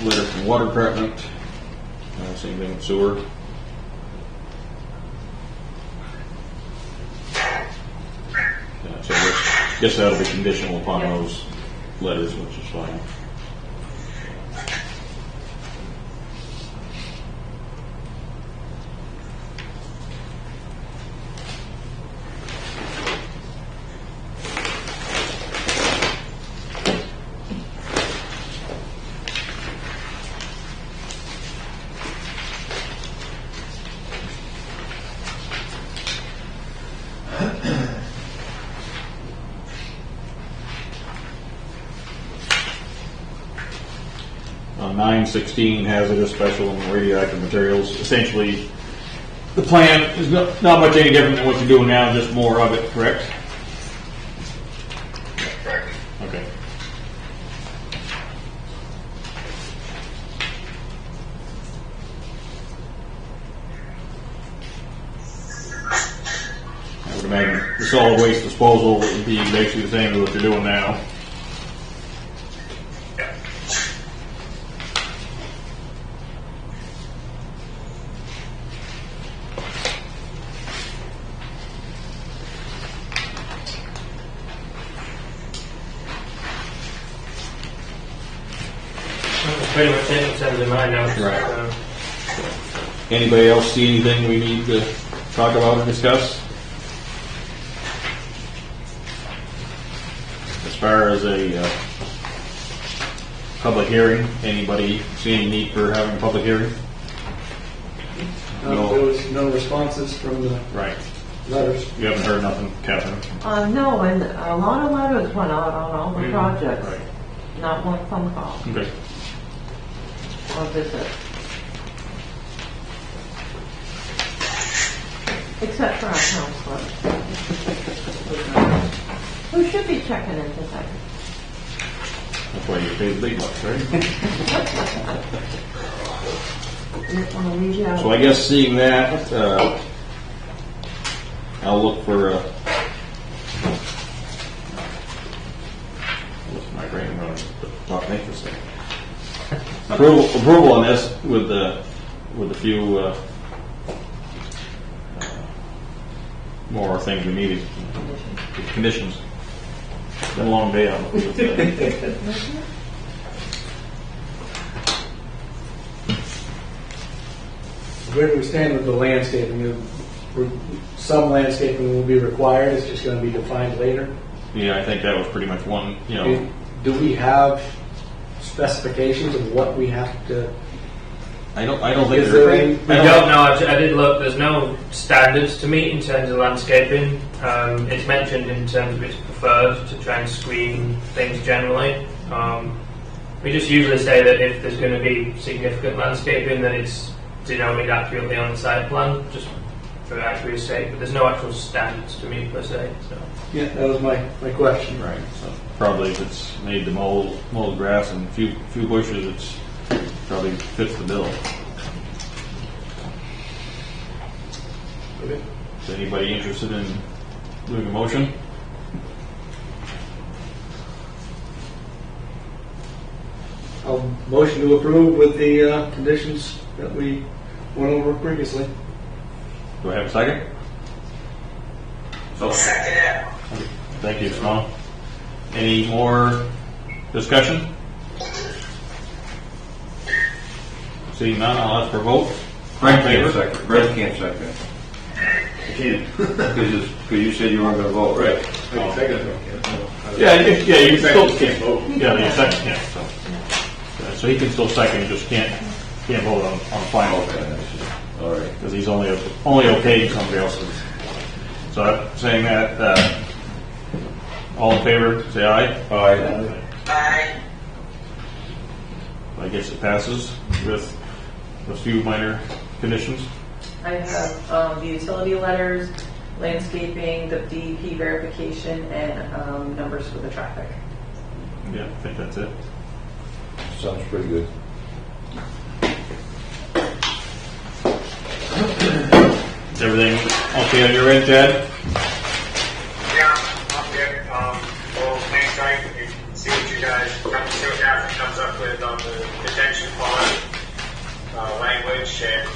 letter from water department, same thing with sewer. So I guess that'll be conditional upon those letters, which is fine. On 916 hazardous, special, and radioactive materials. Essentially, the plan is not much any different than what you're doing now, just more of it, correct? Correct. Okay. I would imagine the solid waste disposal would be basically the same as what you're doing now. That's pretty much it in terms of my notes. Right. Anybody else see anything we need to talk about or discuss? As far as a public hearing, anybody see any need for having a public hearing? No. There was no responses from the Right. letters. You haven't heard nothing, Catherine? No, and a lot of letters went out on all the projects. Right. Not one phone call Okay. or visit. Except for our counselor. Who should be checking into things. That's why you pay the big bucks, right? Want to read you out? So I guess seeing that, I'll look for what's my brain running? Talk interesting. Approval on this with a few more things we needed. Conditions. been a long day on the field today. Where do we stand with the landscaping? Some landscaping will be required, it's just gonna be defined later. Yeah, I think that was pretty much one, you know, Do we have specifications of what we have to? I don't think Is there there- any- We don't know. I did look. There's no standards to meet in terms of landscaping. It's mentioned in terms of it's preferred to try and screen things generally. We just usually say that if there's going to be significant landscaping, then it's denoted accurately on the site plan, just for accuracy's sake. But there's no actual standards to meet per se. So. Yeah, that was my question. Right, so probably if it's made to mold grass and a few bushes, it's probably fits the bill. Okay. Is anybody interested in doing a motion? I'll motion to approve with the conditions that we went over previously. Do I have a second? Second it. Thank you, Simone. Any more discussion? Seeing none, I'll ask for a vote. Brent can't second. Brent can't second. Because you said you weren't going to vote, right? Yeah, you still can't vote. Yeah, the second, yeah, so he can still second, he just can't vote on final. Okay. All right. Because he's only okaying somebody else's. So saying that, all in favor, say aye. Aye. Aye. I guess it passes with a few minor conditions. I have the utility letters, landscaping, the DEP verification, and numbers for the traffic. Yeah, I think that's it. Sounds pretty good. Is everything okay on your end, Chad? Yeah, I'm good. We'll hang tight and see what you guys, see what Catherine comes up with on the detention pond language, and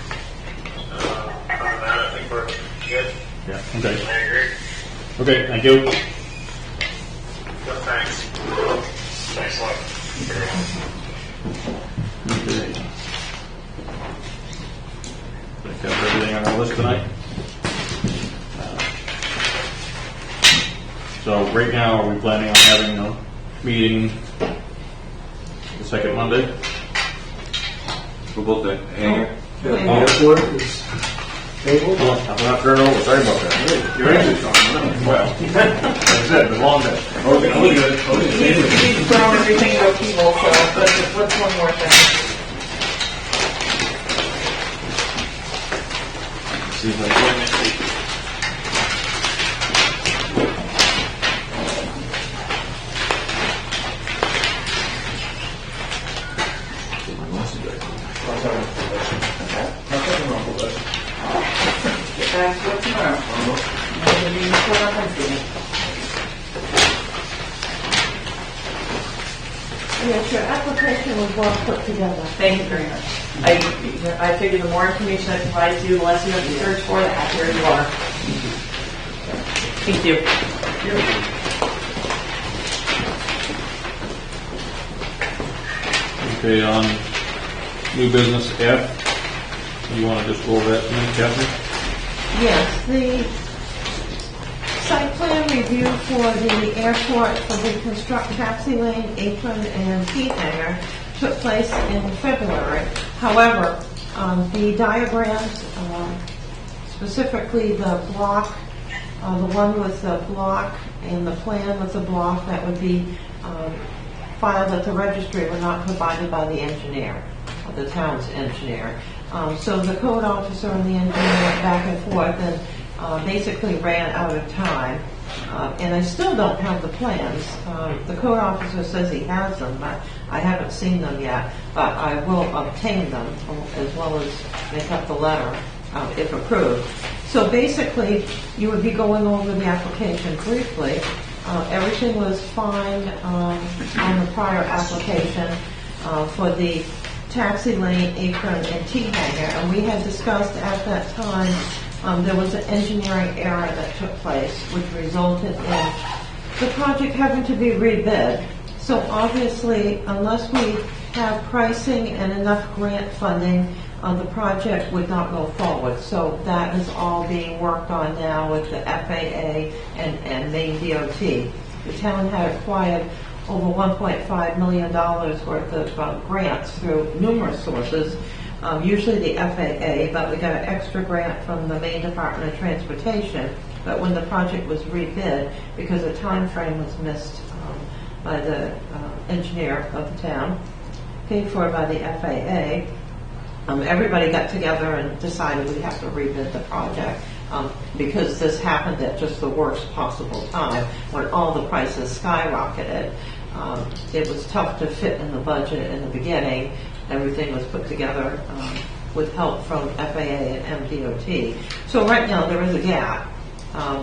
other than that, I think we're good. Yeah, okay. I agree. Okay, thank you. Well, thanks. Thanks a lot. Okay. I think that's everything on our list tonight. So right now, are we planning on having a meeting the second Monday? What about the hangar? The airport is tabled. I'm not turning over, sorry about that. You're actually talking, well, like I said, the long day. He's thrown everything to upheaval, so what's one more thing? See if I can next week. Get back to it tomorrow. I'll give you a report on Wednesday. Yes, your application was well put together. Thank you very much. I figure the more information I provide you, the less you have to search for, the happier you are. Thank you. Okay, on new business F, you want to just go over that to me, Catherine? Yes, the site plan review for the airport for the construct taxi lane, apron, and heat hangar took place in February. However, the diagrams, specifically the block, the one with the block and the plan with the block that would be filed at the registry were not provided by the engineer, the town's engineer. So the code officer and the engineer went back and forth and basically ran out of time. And I still don't have the plans. The code officer says he has them, but I haven't seen them yet. But I will obtain them as well as make up the letter if approved. So basically, you would be going over the application briefly. Everything was fine on the prior application for the taxi lane, apron, and T-hanger, and we had discussed at that time there was an engineering error that took place, which resulted in the project having to be rebid. So obviously, unless we have pricing and enough grant funding, the project would not go forward. So that is all being worked on now with the FAA and Maine DOT. The town had acquired over $1.5 million worth of grants through numerous sources, usually the FAA, but we got an extra grant from the Maine Department of Transportation. But when the project was rebid, because the time frame was missed by the engineer of the town, paid for by the FAA, everybody got together and decided we have to rebid the project because this happened at just the worst possible time when all the prices skyrocketed. It was tough to fit in the budget in the beginning. Everything was put together with help from FAA and MDOT. So right now there is a gap,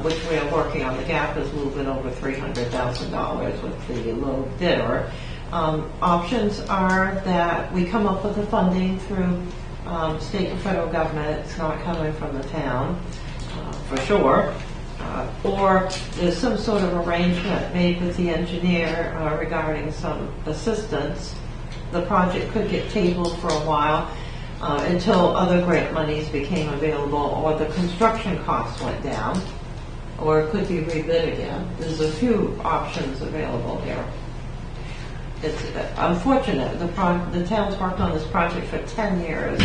which we are working on. The gap is a little bit over $300,000 with the low bidder. Options are that we come up with the funding through state and federal government. It's not coming from the town, for sure. Or there's some sort of arrangement made with the engineer regarding some assistance. The project could get tabled for a while until other grant monies became available or the construction costs went down, or it could be rebid again. There's a few options available here. It's unfortunate. The town's worked on this project for 10 years,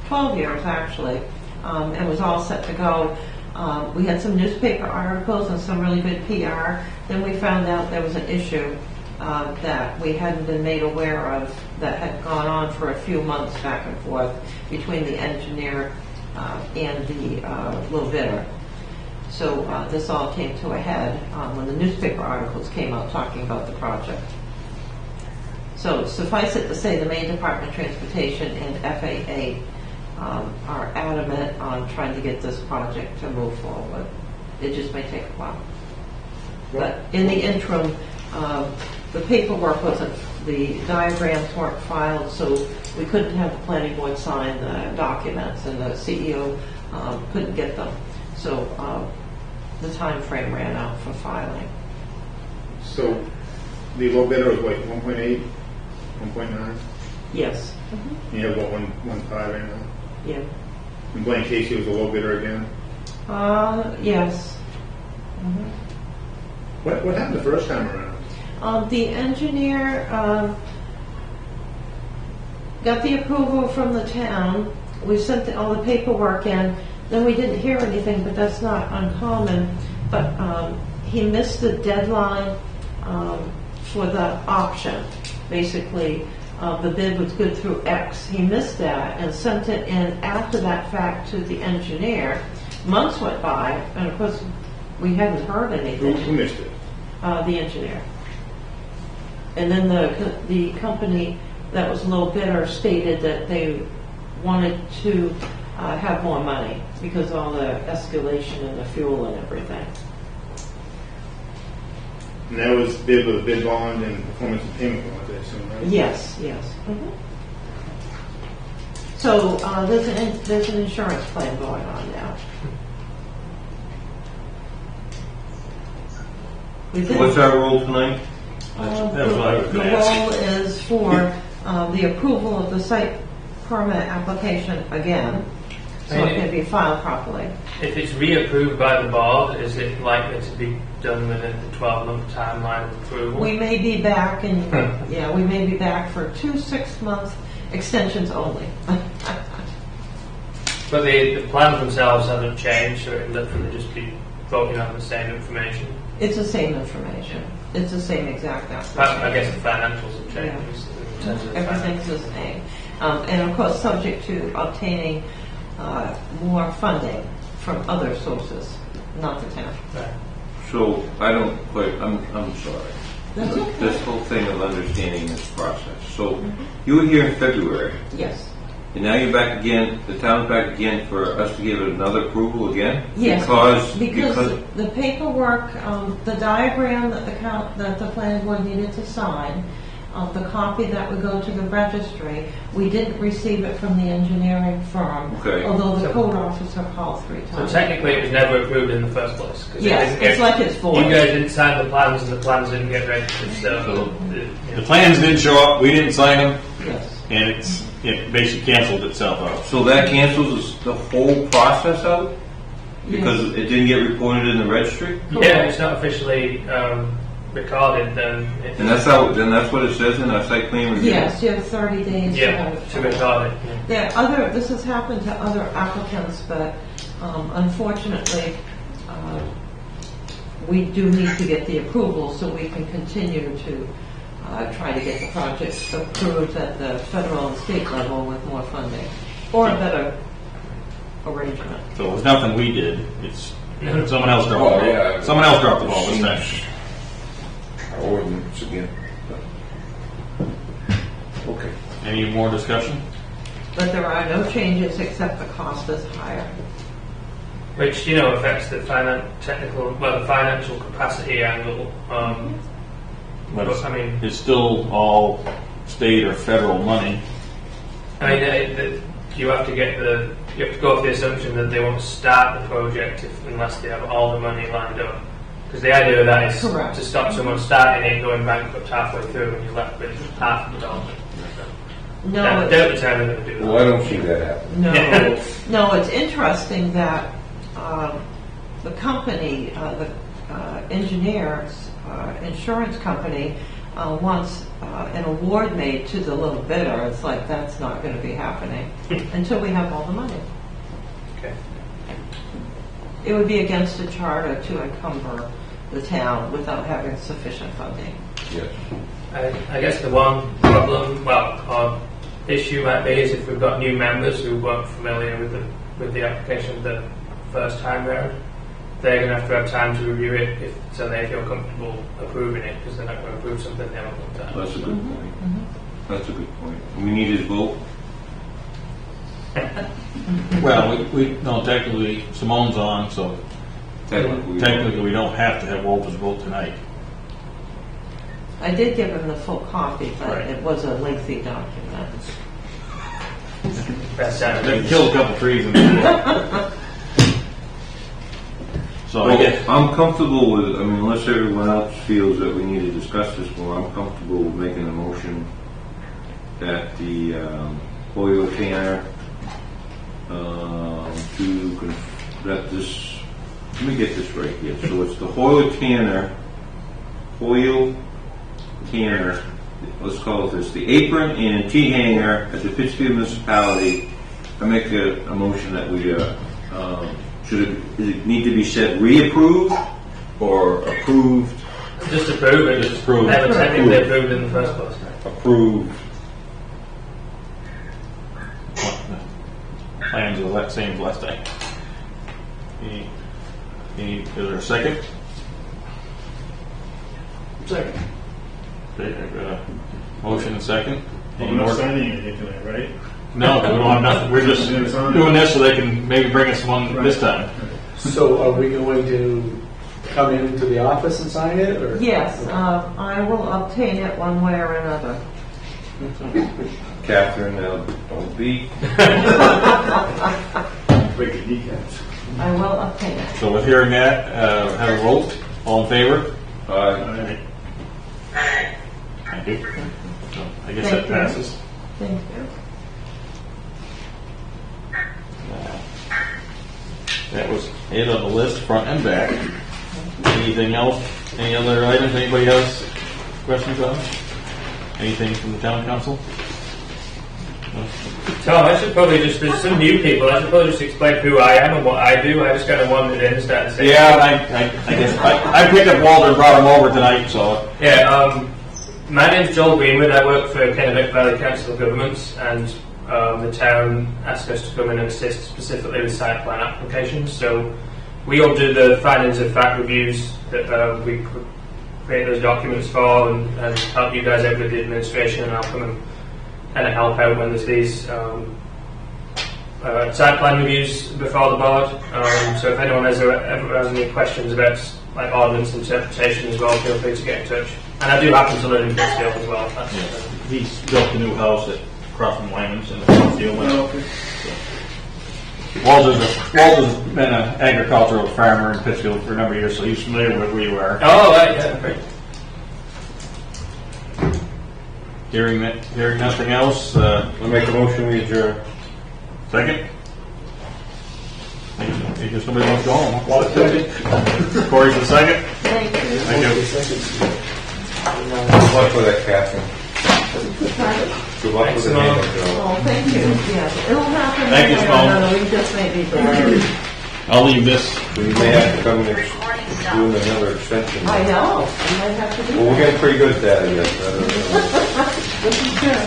12 years actually, and was all set to go. We had some newspaper articles and some really good PR. Then we found out there was an issue that we hadn't been made aware of that had gone on for a few months back and forth between the engineer and the low bidder. So this all came to a head when the newspaper articles came out talking about the project. So suffice it to say, the Maine Department of Transportation and FAA are adamant on trying to get this project to move forward. It just may take a while. But in the interim, the paperwork wasn't, the diagrams weren't filed, so we couldn't have the planning board sign the documents, and the CEO couldn't get them. So the time frame ran out for filing. So the low bidder was like 1.8, 1.9? Yes. And you have about 1.5 right now? Yeah. And Blaine Casey was a low bidder again? Yes. What happened the first time around? The engineer got the approval from the town. We sent all the paperwork in. Then we didn't hear anything, but that's not uncommon. But he missed the deadline for the auction. Basically, the bid was good through X. He missed that and sent it in after that fact to the engineer. Months went by, and of course, we hadn't heard anything. Who missed it? The engineer. And then the company that was low bidder stated that they wanted to have more money because of all the escalation in the fuel and everything. And that was bid with a bid bond and performance and payment bond, I assume, right? Yes, yes. So there's an insurance claim going on now. What's our role tonight? That's what I was The gonna ask. role is for the approval of the site permit application again, so it can be filed properly. If it's reapproved by the board, is it likely to be done within the 12-month timeline of approval? We may be back we may be back for 2 6-month extensions only. But the plans themselves haven't changed, so it'll literally just be voting on the same information. It's the same information. It's the same exact application. I guess the financials have changed. In terms of the Everything's the same. And of course, subject to obtaining more funding from other sources, not the town. So I don't quite, I'm sorry. That's okay. This whole thing of understanding this process. So you were here in February, Yes. and now you're back again, the town's back again for us to give it another approval again? Yes. Because the paperwork, the diagram that the planning board needed to sign of the copy that would go to the registry. We didn't receive it from the engineering firm, Okay. although the So- code officer called 3 So times. technically, it was never approved in the first place. 'cause it Yes, didn't it's get- like it's void. You guys didn't sign the plans, and the plans didn't get registered. So, The plans didn't show up, we didn't sign them, Yes. and it basically canceled itself out. So that cancels the whole process out? Because it didn't get reported in the registry? yeah, it's not officially recorded. Then it's, And that's what it says in our site plan review? Yes, you have 30 days. yeah, to record it. Yeah. This has happened to other applicants, but unfortunately, we do need to get the approval so we can continue to try to get the projects approved at the federal and state level with more funding, or a better arrangement. So it was nothing we did, it's someone else dropped the Oh, ball. yeah. Someone else dropped the ball this time. Our ordinance again. Okay. Any more discussion? But there are no changes except the cost is higher. Which affects the financial capacity angle. But I mean, it's still all state or federal money. you have to go off the assumption that they won't start the project unless they have all the money lined up. Because the idea of that is Correct. to stop someone starting it, going bankrupt halfway through, and you're left with half the development. No, Don't it's- pretend they're going to do that. Well, I don't see that happen. No, no, it's interesting that the company, the engineer's insurance company, wants an award made to the little bidder. It's like, that's not going to be happening until we have all the money. Okay. It would be against the charter to encumber the town without having sufficient funding. Yes. I guess the one problem, or issue might be is if we've got new members who weren't familiar with the application the first time round, they're going to have time to review it so they feel comfortable approving it, because they're not going to approve something they haven't looked at. That's a good point. That's a good point. We need his vote. Well, no, technically Simone's on, so technically we don't have to have Walter's vote tonight. I did give him the full copy, but Right. it was a lengthy document. Best out of They it. killed a couple trees in there. So I Well, guess, I'm comfortable with, unless everyone else feels that we need to discuss this more, I'm comfortable with making a motion that the Hoyle Tanner let me get this right here. So it's the Hoyle Tanner, let's call it this, the apron and tea hanger at the Pittsfield Municipality. I make a motion that we, does it need to be said reapproved or approved? Just approve it. Just approve. Never technically approved in the first place. Approved. plans are the same as last time. Is there a second? Second. Okay, I've got a motion and second. We're Any not more? signing anything tonight, right? No, we don't have nothing. We're just doing this so they can maybe bring us one this time. So are we going to come into the office and sign it, or? Yes, I will obtain it one way or another. Catherine, don't be. Break the kneecaps. I will obtain it. So with hearing that, have a vote. All in favor? Aye. Thank you. So I guess Thank that you. passes. Thank you. That was it on the list, front and back. Anything else? Any other items anybody has questions on? Anything from the town council? No? Tom, I should probably there's some new people, I should probably just explain who I am and what I do. I just kind of wandered in and started saying. Yeah, I guess I picked up Walter and brought him over tonight, so. Yeah, my name's Joel Greenwood. I work for Kennebec Valley Council of Governments, and the town asked us to come in and assist specifically with site plan applications. So we all do the findings of fact reviews that we create those documents for, and help you guys out with the administration, and I'll come and kind of help out when there's these site plan reviews before the board. So if anyone ever has any questions about like ordinance interpretation as well, feel free to get in touch. And I do happen to live in Pittsfield as well. That's, He's built a new house at across from Lyman's in the field. Walter's been an agricultural farmer in Pittsfield for a number of years, so he's familiar with where you are. oh, right, yeah, great. Hearing nothing else, I'll make a motion, we adjourn. second? If just somebody wants to go home. Corey's the second? Thank you. Thank you. Good luck with that, Catherine. Good luck with the Thanks, meeting, Joe. Oh, thank you. Yes, it'll happen. Thank you, Simone. We just may be delayed. I'll leave this. So you may have to come and do another extension. I know. I might have to do Well, we're that. getting pretty good at that, I guess. I don't know. This is good.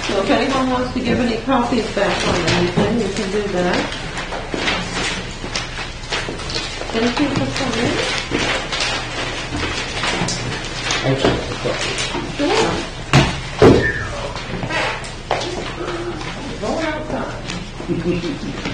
So if anyone wants to give any copies back on anything, you can do that. Thank you for coming. Sure. Going outside.